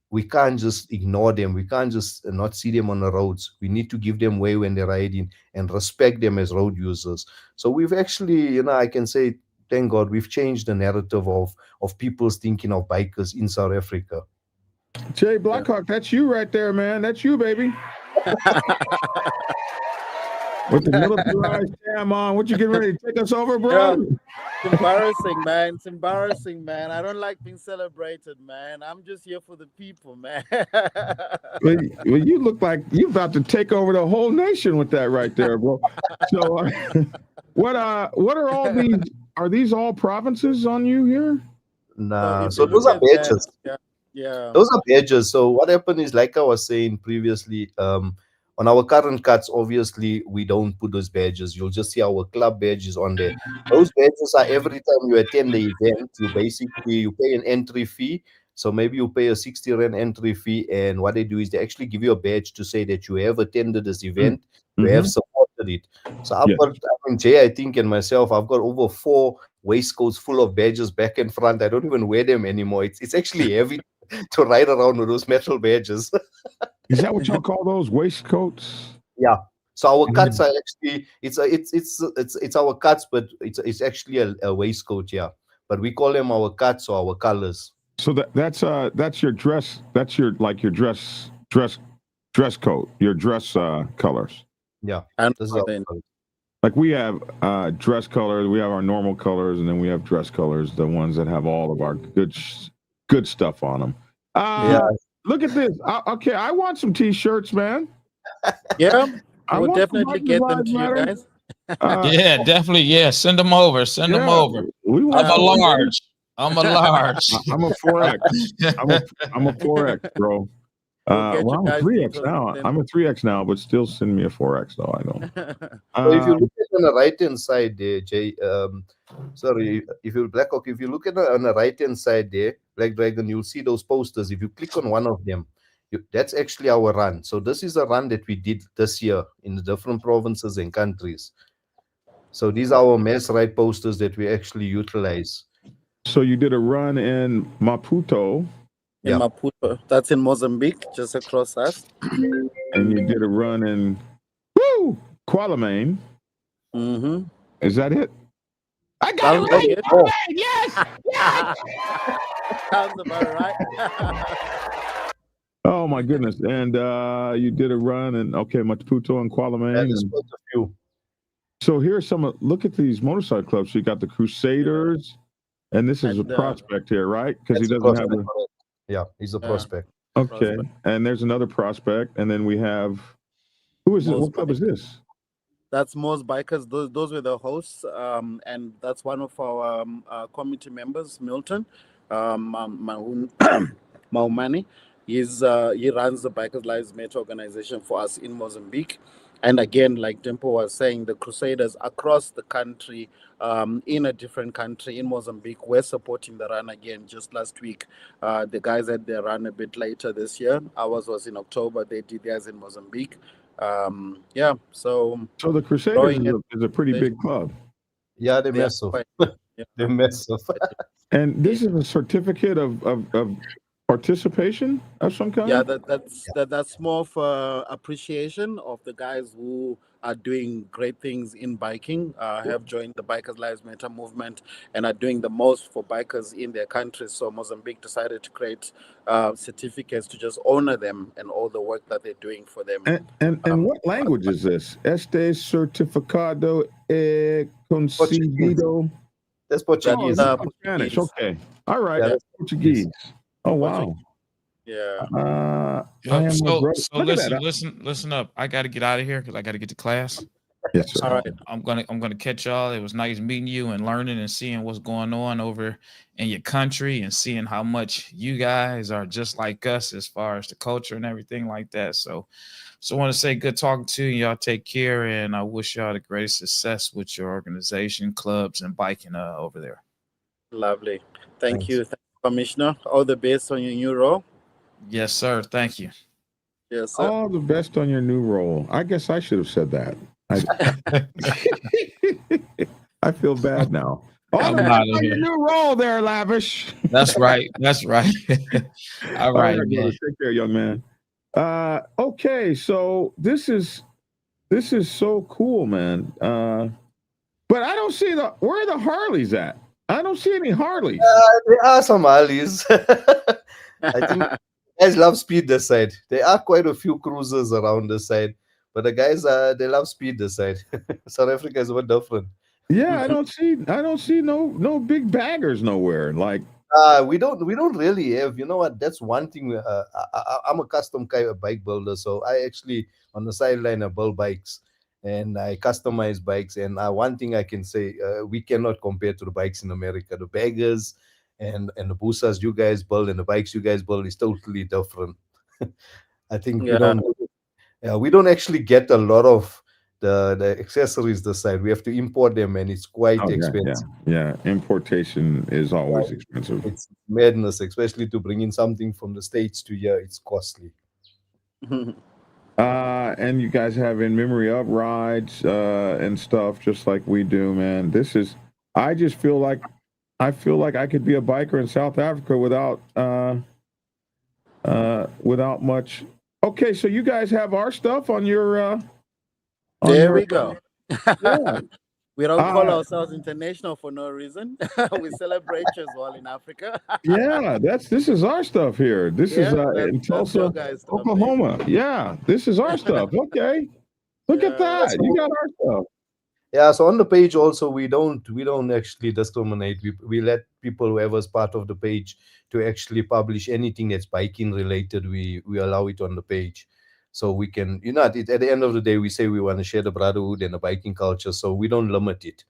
We can't just ignore them. We can't just not see them on the roads. We need to give them way when they're riding and respect them as road users. So we've actually, you know, I can say, thank God, we've changed the narrative of people's thinking of bikers in South Africa. Jay Blackhawk, that's you right there, man. That's you, baby. With the militarized cam on, what you getting ready to take us over, bro? Yeah. It's embarrassing, man. It's embarrassing, man. I don't like being celebrated, man. I'm just here for the people, man. Well, you look like you're about to take over the whole nation with that right there, bro. So, what are all these? Are these all provinces on you here? Nah, so those are badges. Yeah, those are badges. So what happened is, like I was saying previously, on our current cuts, obviously we don't put those badges. You'll just see our club badges on there. Those badges are every time you attend the event, you pay an entry fee. So maybe you pay a 60 Rand entry fee, and what they do is they actually give you a badge to say that you have attended this event, you have supported it. So I've got, Jay, I think, and myself, I've got over 4 waistcoats full of badges back and front. I don't even wear them anymore. It's actually heavy to ride around with those metal badges. Is that what y'all call those waistcoats? Yeah. So our cuts are actually it's our cuts, but it's actually a waistcoat, yeah. But we call them our cuts or our colors. So that's your dress. That's your dress coat. Your dress colors. Yeah. And This is our then colors. Like we have dress colors, we have our normal colors, and then we have dress colors, the ones that have all of our good stuff on them. Yeah. Look at this. Okay, I want some T-shirts, man. yeah, I we'll want some definitely get them Lives to you Matter. guys. Yeah, definitely. Yeah, send them over. Send them over. We I'm want a some- large. I'm a large. I'm a 4X. I'm a 4X, bro. We'll get Well, you I'm a guys 3X details now. then. I'm a 3X now, but still send me a 4X though. I don't. So if you look at on the right hand side there, Jay, sorry, if you Blackhawk, if you look at on the right hand side there, Black Dragon, you'll see those posters. If you click on one of them, that's actually our run. So this is a run that we did this year in the different provinces and countries. So these are our mass ride posters that we actually utilize. So you did a run in Maputo, In Yeah. Maputo, that's in Mozambique, just across us. and you did a run in Qualamane. Mm-hmm. Is that it? I got it Sounds right. like it. All right. Yes. Yes. Sounds about right. Oh my goodness! And you did a run in Maputo and That Qualamane. is quite a few. So here's look at these motorcycle clubs. So you got the Crusaders, and this is And, a prospect here, right? Because he That's a doesn't have prospect. Yeah, he's a prospect. okay. prospect. And there's another prospect, and then we have who is it? What club is this? That's Mo's Bikers. Those were the hosts, and that's one of our committee members, Milton Maumani. He runs the Bikers Lives Matter organization for us in Mozambique. And again, like Tempo was saying, the Crusaders across the country, in a different country, in Mozambique, we're supporting the run again. Just last week, the guys had their run a bit later this year. Ours was in October. They did theirs in Mozambique. So the Crusaders is a pretty big club. Yeah, they're massive. They're massive. And this is a certificate of participation of some kind? Yeah, that's more of appreciation of the guys who are doing great things in biking, have joined the Bikers Lives Matter movement, and are doing the most for bikers in their countries. So Mozambique decided to create certificates to just honor them and all the work that they're doing for them. And what language is this? Este certificado concedido. That's Portuguese. Spanish. Okay. All right. Yeah, That's Portuguese. Oh wow. Yeah. So listen up. I got to get out of here because I got to get to class. Yes, sir. All right. I'm gonna catch y'all. It was nice meeting you and learning and seeing what's going on over in your country and seeing how much you guys are just like us as far as the culture and everything like that. So I want to say good talking to you. Y'all take care, and I wish y'all the greatest success with your organization, clubs, and biking over there. Lovely. Thank you, Commissioner. All the best on your new role. Yes, sir. Thank you. Yes, sir. All the best on your new role. I guess I should have said that. I feel bad now. All the best on your new role there, Lavish. That's right. That's right. All right, man. Take care, young man. Okay, so this is so cool, man. But I don't see where are the Harleys at? I don't see any Harleys. There are some Harleys. I think guys love speed this side. There are quite a few cruisers around this side, but the guys they love speed this side. South Africa is one different. Yeah, I don't see no big baggers nowhere. Like we don't really have. You know what? That's one thing. I'm a custom bike builder, so I actually on the sideline I build bikes and I customize bikes. And one thing I can say, we cannot compare to the bikes in America. The baggers and the boosters you guys build and the bikes you guys build is totally different. I think we don't actually get a lot of the accessories this side. We have to import them, and it's quite expensive. Yeah, importation is always expensive. It's madness, especially to bring in something from the States to here. It's costly. And you guys have in memory of rides and stuff, just like we do, man. I just feel like I could be a biker in South Africa without without much. Okay, so you guys have our stuff on your. There we go. Yeah. We don't call ourselves international for no reason. We celebrate you as well in Africa. Yeah, this is our stuff here. This is in Tulsa, Oklahoma. Yeah, this is our stuff. Okay, look at that. You got our stuff. Yeah, so on the page also we don't actually discriminate. We let people, whoever's part of the page, to actually publish anything that's biking related. We allow it on the page, so we can, at the end of the day, we say we want to share the brotherhood and the biking culture, so we don't limit it.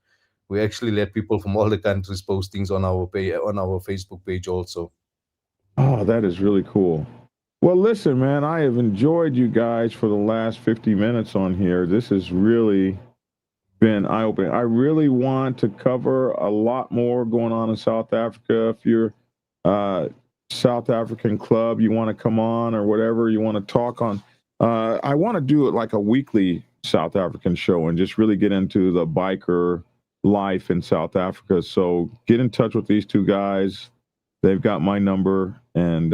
We actually let people from all the countries post things on our page, on our Facebook page also. Oh, that is really cool. Well, listen, man, I have enjoyed you guys for the last 50 minutes on here. This has really been eye-opening. I really want to cover a lot more going on in South Africa. If you're South African club, you want to come on or whatever, you want to talk on. I want to do it like a weekly South African show and just really get into the biker life in South Africa. So get in touch with these two guys. They've got my number, and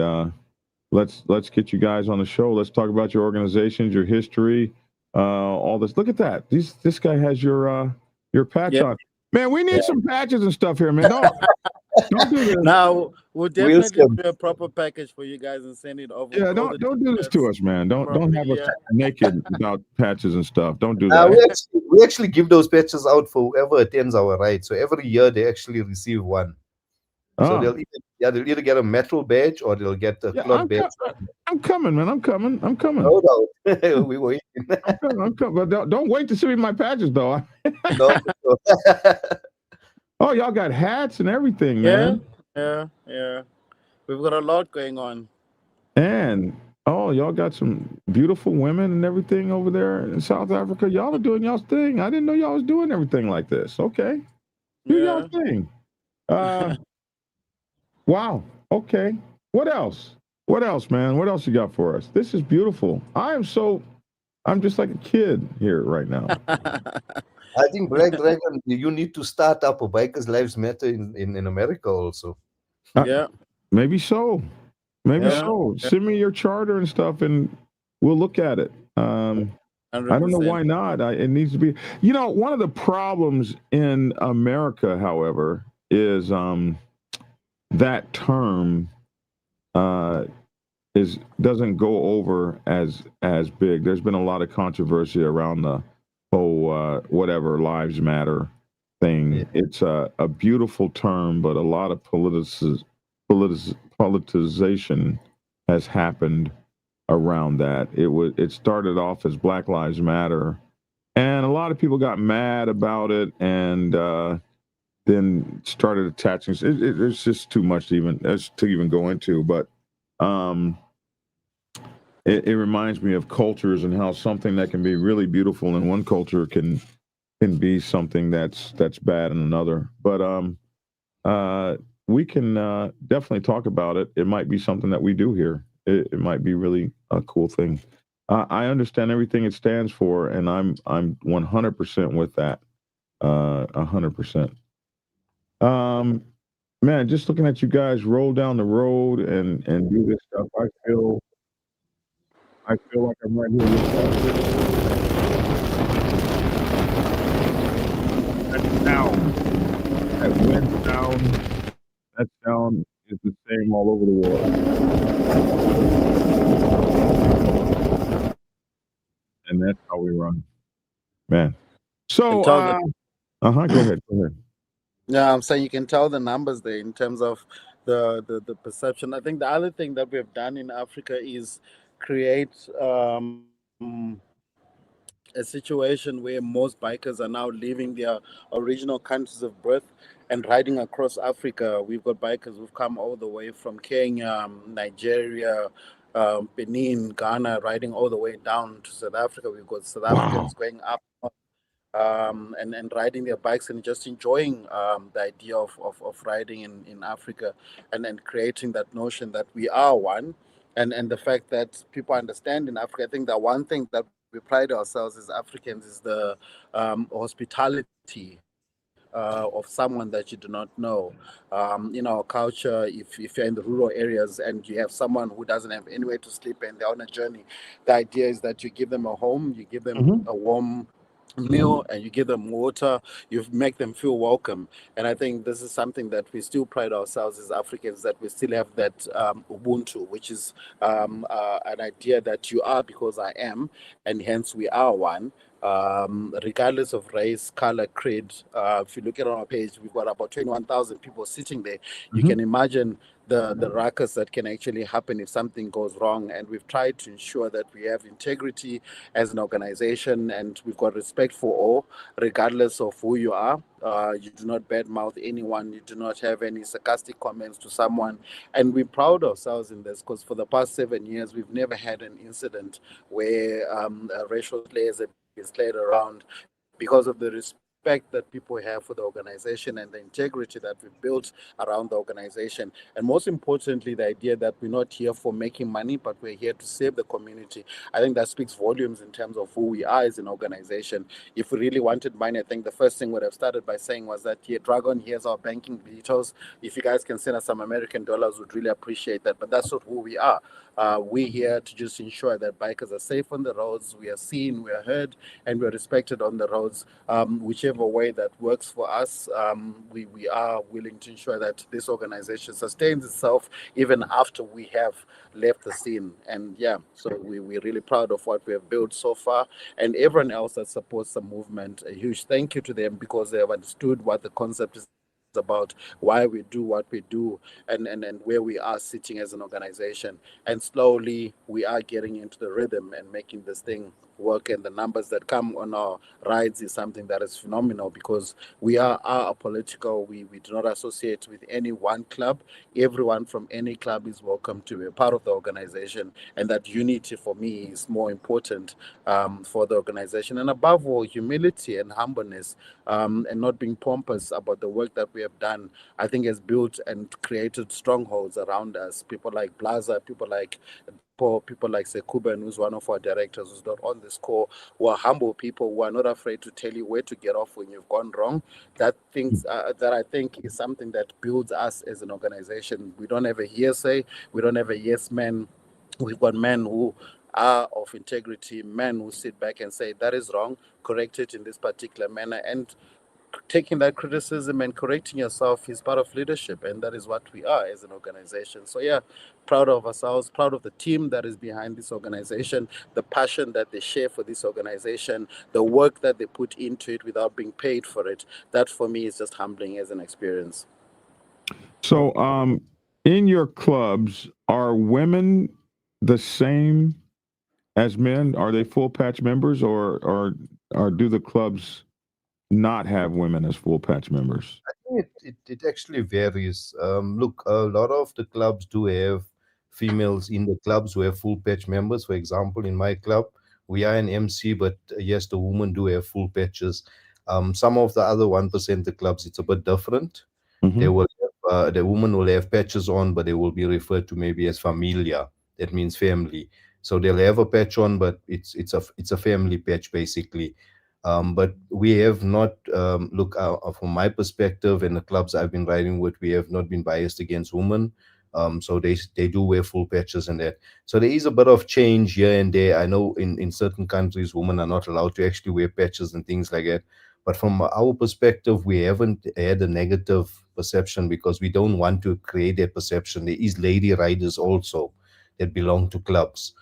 let's get you guys on the show. Let's talk about your organizations, your history, all this. Look at that. This guy has your patch on. Man, we need some patches and stuff here, man. Don't do this. Now we'll definitely do a proper package for you guys and send it over. Yeah, don't do this to us, man. Don't have us naked without patches and stuff. Don't do that. We actually give those patches out for whoever attends our ride. So every year they actually receive one. So they'll either get a metal badge or they'll get a cloth badge. I'm coming, man. I'm coming. No doubt. We wait. I'm coming. But don't wait to see my patches, though. No. Oh, y'all got hats and everything, man. Yeah. We've got a lot going on. And y'all got some beautiful women and everything over there in South Africa. Y'all are doing y'all's thing. I didn't know y'all was doing everything like this. Okay. Do y'all thing. Wow. Okay. What else? What else, man? What else you got for us? This is beautiful. I'm just like a kid here right now. I think, Black Dragon, you need to start up a Bikers Lives Matter in America also. Yeah. Maybe so. So. Send me your charter and stuff, and we'll look at it. I don't know why not. It needs to be. One of the problems in America, however, is that term doesn't go over as big. There's been a lot of controversy around the whole whatever lives matter thing. Yeah. It's a beautiful term, but a lot of politicization has happened around that. It started off as Black Lives Matter, and a lot of people got mad about it, and then started attaching. It's just too much to even go into, but it reminds me of cultures and how something that can be really beautiful in one culture can be something that's bad in another. But we can definitely talk about it. It might be something that we do here. It might be really a cool thing. I understand everything it stands for, and I'm 100% with that. 100%. Man, just looking at you guys roll down the road and do this stuff, I feel like I'm right here with that sound, that wind sound, that sound is the same all over the world. And that's how we run, man. So, go ahead. Yeah, I'm saying you can tell the numbers there in terms of the perception. I think the other thing that we have done in Africa is create a situation where most bikers are now leaving their original countries of birth and riding across Africa. We've got bikers who've come all the way from Kenya, Nigeria, Benin, Ghana, riding all the way down to South Africa. We've got South Africans going up and riding their bikes and just enjoying the idea of riding in Africa, and then creating that notion that we are one, and the fact that people understand in Africa. I think that one thing that we pride ourselves as Africans is the hospitality of someone that you do not know. In our culture, if you're in the rural areas and you have someone who doesn't have anywhere to sleep and they're on a journey, the idea is that you give them a home, you give them a warm meal, and you give them water, you make them feel welcome. And I think this is something that we still pride ourselves as Africans, that we still have that Ubuntu, which is an idea that you are because I am, and hence we are one. Regardless of race, color, creed. If you look at our page, we've got about 21,000 people sitting there. You can imagine the ruckus that can actually happen if something goes wrong. And we've tried to ensure that we have integrity as an organization, and we've got respect for all, regardless of who you are. You do not badmouth anyone. You do not have any sarcastic comments to someone. And we pride ourselves in this because for the past 7 years, we've never had an incident where racial slurs have been slayed around because of the respect that people have for the organization and the integrity that we've built around the organization. And most importantly, the idea that we're not here for making money, but we're here to save the community. I think that speaks volumes in terms of who we are as an organization. If we really wanted money, I think the first thing we would have started by saying was that, here, Dragon, here's our banking details. If you guys can send us some American dollars, we'd really appreciate that. But that's not who we are. We're here to just ensure that bikers are safe on the roads, we are seen, we are heard, and we're respected on the roads. Whichever way that works for us, we are willing to ensure that this organization sustains itself even after we have left the scene. And yeah, so we're really proud of what we have built so far. And everyone else that supports the movement, a huge thank you to them, because they have understood what the concept is about, why we do what we do, and where we are sitting as an organization. And slowly we are getting into the rhythm and making this thing work, and the numbers that come on our rides is something that is phenomenal, because we are apolitical. We do not associate with any one club. Everyone from any club is welcome to be a part of the organization, and that unity for me is more important for the organization. And above all, humility and humbleness, and not being pompous about the work that we have done, I think has built and created strongholds around us. People like Blaza, people like Sekuben, who's one of our directors, who's not on this call, who are humble people, who are not afraid to tell you where to get off when you've gone wrong. That I think is something that builds us as an organization. We don't have a hearsay. We don't have a yes man. We've got men who are of integrity, men who sit back and say, that is wrong, correct it in this particular manner. And taking that criticism and correcting yourself is part of leadership, and that is what we are as an organization. So yeah, proud of ourselves, proud of the team that is behind this organization, the passion that they share for this organization, the work that they put into it without being paid for it. That for me is just humbling as an experience. So in your clubs, are women the same as men? Are they full patch members, or do the clubs not have women as full patch members? I think it actually varies. Look, a lot of the clubs do have females in the clubs who have full patch members. For example, in my club, we are an MC, but yes, the women do have full patches. Some of the other 1% the clubs, it's a bit different. They will have, the woman will have patches on, but they will be referred to maybe as familia. That means family. So they'll have a patch on, but it's a family patch basically. But we have not, look, from my perspective and the clubs I've been riding with, we have not been biased against women. So they do wear full patches and that. So there is a bit of change here and there. I know in certain countries, women are not allowed to actually wear patches and things like that. But from our perspective, we haven't had a negative perception because we don't want to create a perception. There is lady riders also that belong to clubs,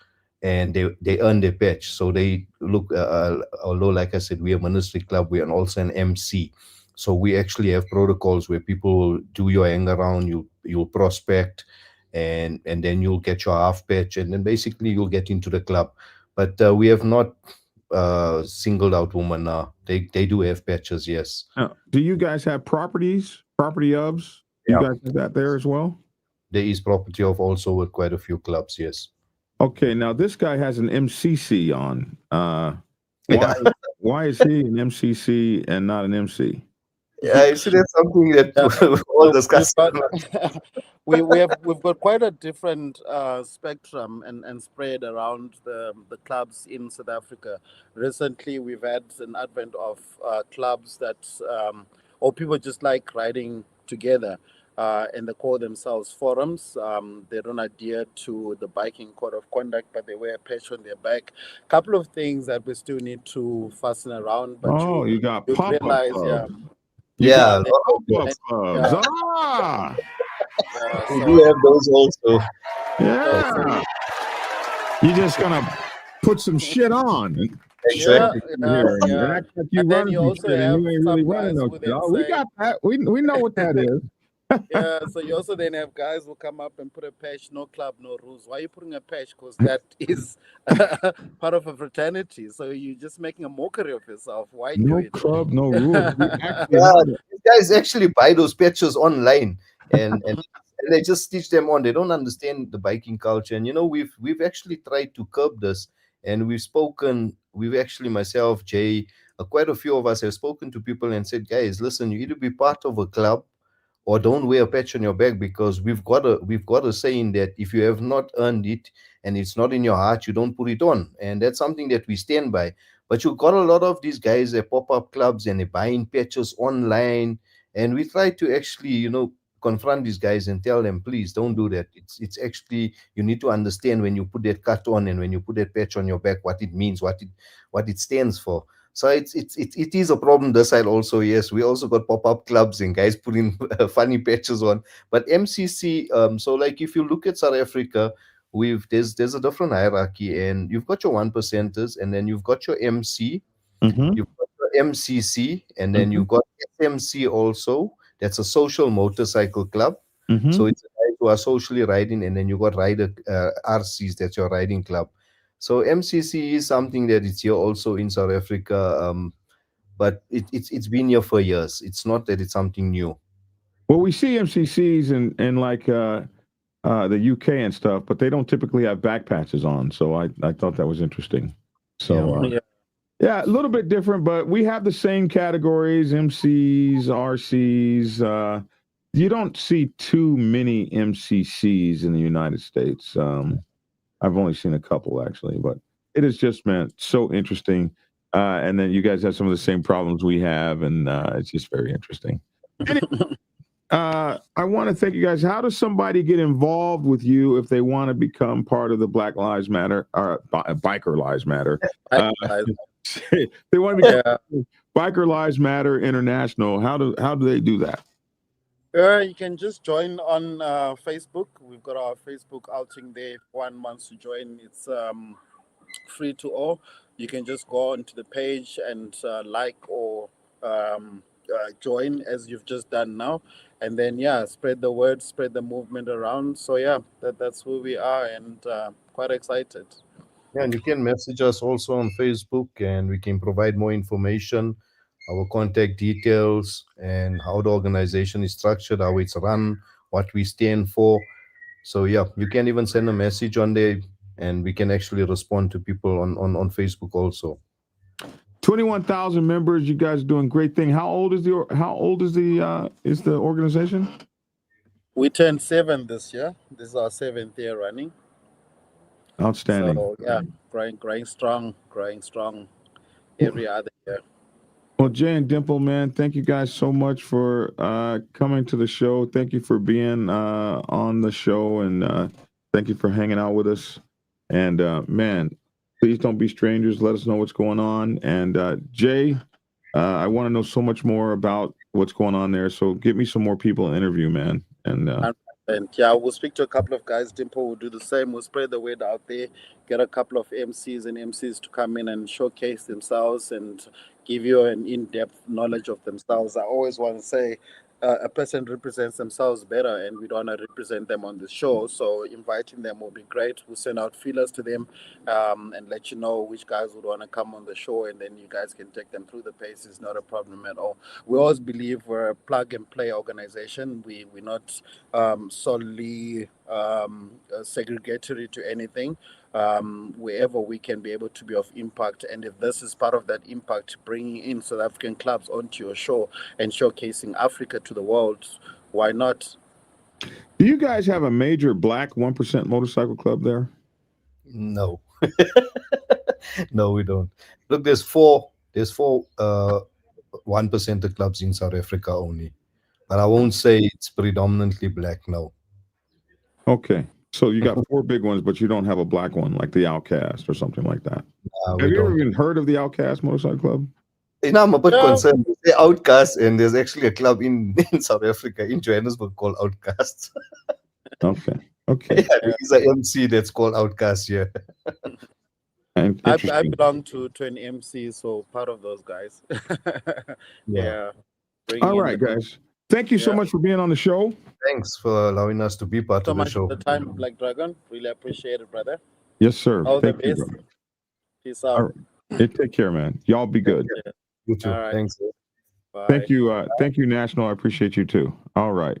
and they earn their patch. So they look, although like I said, we are a ministry club, we are also an MC. So we actually have protocols where people will do your hang around, you'll prospect, and then you'll get your half patch, and then basically you'll get into the club. But we have not singled out women. They do have patches, yes. Do you guys have property ofs? You guys have that there as well? There is property of also with quite a few clubs, yes. Okay, now this guy has an MCC on. Why is he an MCC and not an MC? Yeah, you see, that's something that we'll discuss. We've got quite a different spectrum and spread around the clubs in South Africa. Recently, we've had an advent of clubs that or people just like riding together. And they call themselves forums. They don't adhere to the biking code of conduct, but they wear a patch on their back. Couple of things that we still need to fasten around, but you got you pop-up realize, clubs. Yeah, got a lot of pop-up those. clubs. We do have those also. Yeah. You're just gonna put some shit on. Exactly. And act like you And then running you some also shit and have you ain't really some running guys no who shit. then Oh, we say, got that. We know what that is. yeah, so you also then have guys who come up and put a patch, no club, no rules. Why are you putting a patch? Because that is part of a fraternity. So you're just making a mockery of yourself. Why do No it? club, no rules. We actually Yeah, have it. these guys actually buy those patches online and they just stitch them on. They don't understand the biking culture. And we've actually tried to curb this, and we've actually, myself, Jay, quite a few of us have spoken to people and said, guys, listen, you either be part of a club or don't wear a patch on your back, because we've got a saying that if you have not earned it and it's not in your heart, you don't put it on. And that's something that we stand by. But you've got a lot of these guys that pop-up clubs and they're buying patches online, and we try to actually confront these guys and tell them, please don't do that. It's actually, you need to understand when you put that cut on and when you put that patch on your back, what it means, what it stands for. So it is a problem this side also. Yes, we also got pop-up clubs and guys putting funny patches on. But MCC, so like if you look at South Africa, there's a different hierarchy, and you've got your 1%ers, and then you've got your MC, you've got your MCC, and then you've got SMC also. That's a social motorcycle club. So it's guys who are socially riding, and then you got rider RCs, that's your riding club. So MCC is something that is here also in South Africa, but it's been here for years. It's not that it's something new. Well, we see MCCs in like the UK and stuff, but they don't typically have back patches on. So I thought that was interesting. So yeah, a little bit different, but we have the same categories: MCs, RCs. You don't see too many MCCs in the United States. I've only seen a couple actually, but it is just, man, so interesting. And then you guys have some of the same problems we have, and it's just very interesting. Anyway, I want to thank you guys. How does somebody get involved with you if they want to become part of the Black Lives Matter or Biker Lives Matter? They want to become Biker Lives Matter International. How do they do that? You can just join on Facebook. We've got our Facebook outing there. If one wants to join, it's free to all. You can just go onto the page and like or join as you've just done now, and then spread the word, spread the movement around. So that's who we are, and quite excited. Yeah, and you can message us also on Facebook, and we can provide more information, our contact details, and how the organization is structured, how it's run, what we stand for. So you can even send a message on there, and we can actually respond to people on Facebook also. 21,000 members. You guys are doing great thing. How old is the organization? We turned 7 this year. This is our 7th year running. Outstanding. So growing strong every other year. Well, Jay and Dimple, man, thank you guys so much for coming to the show. Thank you for being on the show, and thank you for hanging out with us. And man, please don't be strangers. Let us know what's going on. And Jay, I want to know so much more about what's going on there. So get me some more people to interview, man. And we'll speak to a couple of guys. Dimple will do the same. We'll spread the word out there. Get a couple of MCs and MCs to come in and showcase themselves and give you an in-depth knowledge of themselves. I always want to say a person represents themselves better, and we don't want to represent them on the show. So inviting them will be great. We'll send out feelers to them and let you know which guys would want to come on the show, and then you guys can take them through the paces. Not a problem at all. We always believe we're a plug-and-play organization. We're not solely segregatory to anything. Wherever we can be able to be of impact, and if this is part of that impact, bringing in South African clubs onto your show and showcasing Africa to the world, why not? Do you guys have a major black 1% motorcycle club there? No. No, we don't. Look, there's four 1% of clubs in South Africa only. But I won't say it's predominantly black now. Okay. So you got 4 big ones, but you don't have a black one like the Outcast or something like that. Have you ever even heard of the Outcast Motorcycle Club? I'm a bit concerned. They Outcast, and there's actually a club in South Africa, in Johannesburg, called Outcast. Okay. Yeah, there's an MC that's called Outcast here. And I belong to an MC, so part of those guys. All right, guys. Thank you so much for being on the show. Thanks for allowing us to be part of the show. For the time, Black Dragon. Really appreciate it, brother. Yes, sir. All Thank the you, best. brother. Peace out. All right. Hey, take care, man. Y'all be good. You too. All right. Thanks. Bye. Thank you. Thank you, National. I appreciate you too. All right.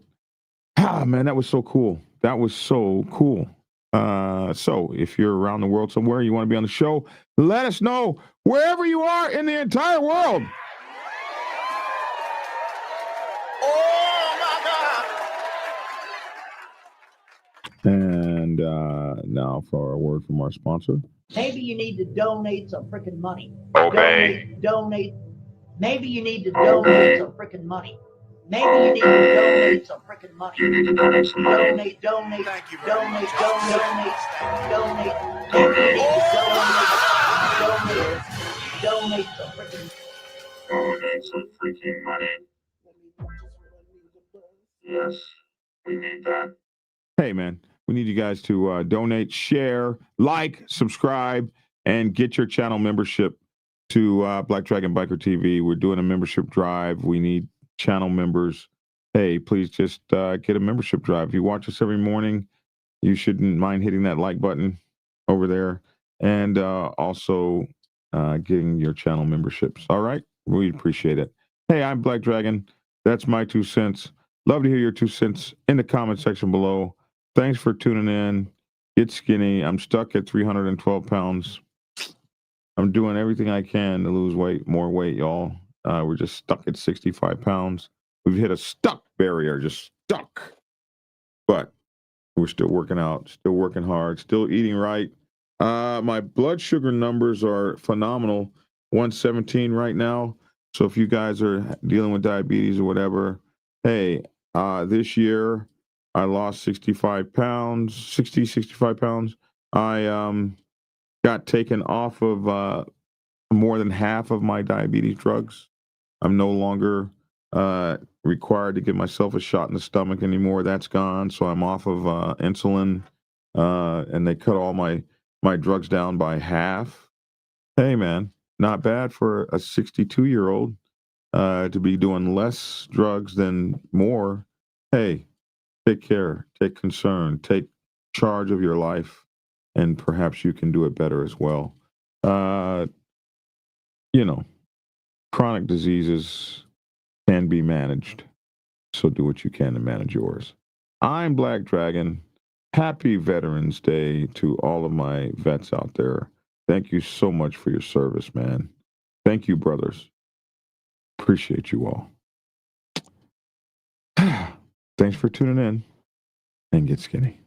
Man, that was so cool. That was so cool. So if you're around the world somewhere, you want to be on the show, let us know wherever you are in the entire world. Oh my God! And now for a word from our sponsor. Maybe you need to donate some freaking money. Obey. Donate. Maybe you need to donate some freaking money. Maybe you need to donate some freaking money. Donate. Thank you. Donate. Maybe you need to donate some freaking. Donate some freaking money. Yes, we need that. Hey, man, we need you guys to donate, share, like, subscribe, and get your channel membership to Black Dragon Biker TV. We're doing a membership drive. We need channel members. Hey, please just get a membership drive. If you watch us every morning, you shouldn't mind hitting that like button over there, and also getting your channel memberships. All right, we appreciate it. Hey, I'm Black Dragon. That's my 2 cents. Love to hear your 2 cents in the comment section below. Thanks for tuning in. Get skinny. I'm stuck at 312 pounds. I'm doing everything I can to lose weight, more weight, y'all. We're just stuck at 65 pounds. We've hit a stuck barrier, just stuck. But we're still working out, still working hard, still eating right. My blood sugar numbers are phenomenal, 117 right now. So if you guys are dealing with diabetes or whatever, hey, this year I lost 65 pounds. I got taken off of more than half of my diabetes drugs. I'm no longer required to give myself a shot in the stomach anymore. That's gone. So I'm off of insulin, and they cut all my drugs down by half. Hey, man, not bad for a 62-year-old to be doing less drugs than more. Hey, take care, take concern, take charge of your life, and perhaps you can do it better as well. Chronic diseases can be managed, so do what you can to manage yours. I'm Black Dragon. Happy Veterans Day to all of my vets out there. Thank you so much for your service, man. Thank you, brothers. Appreciate you all. Thanks for tuning in, and get skinny.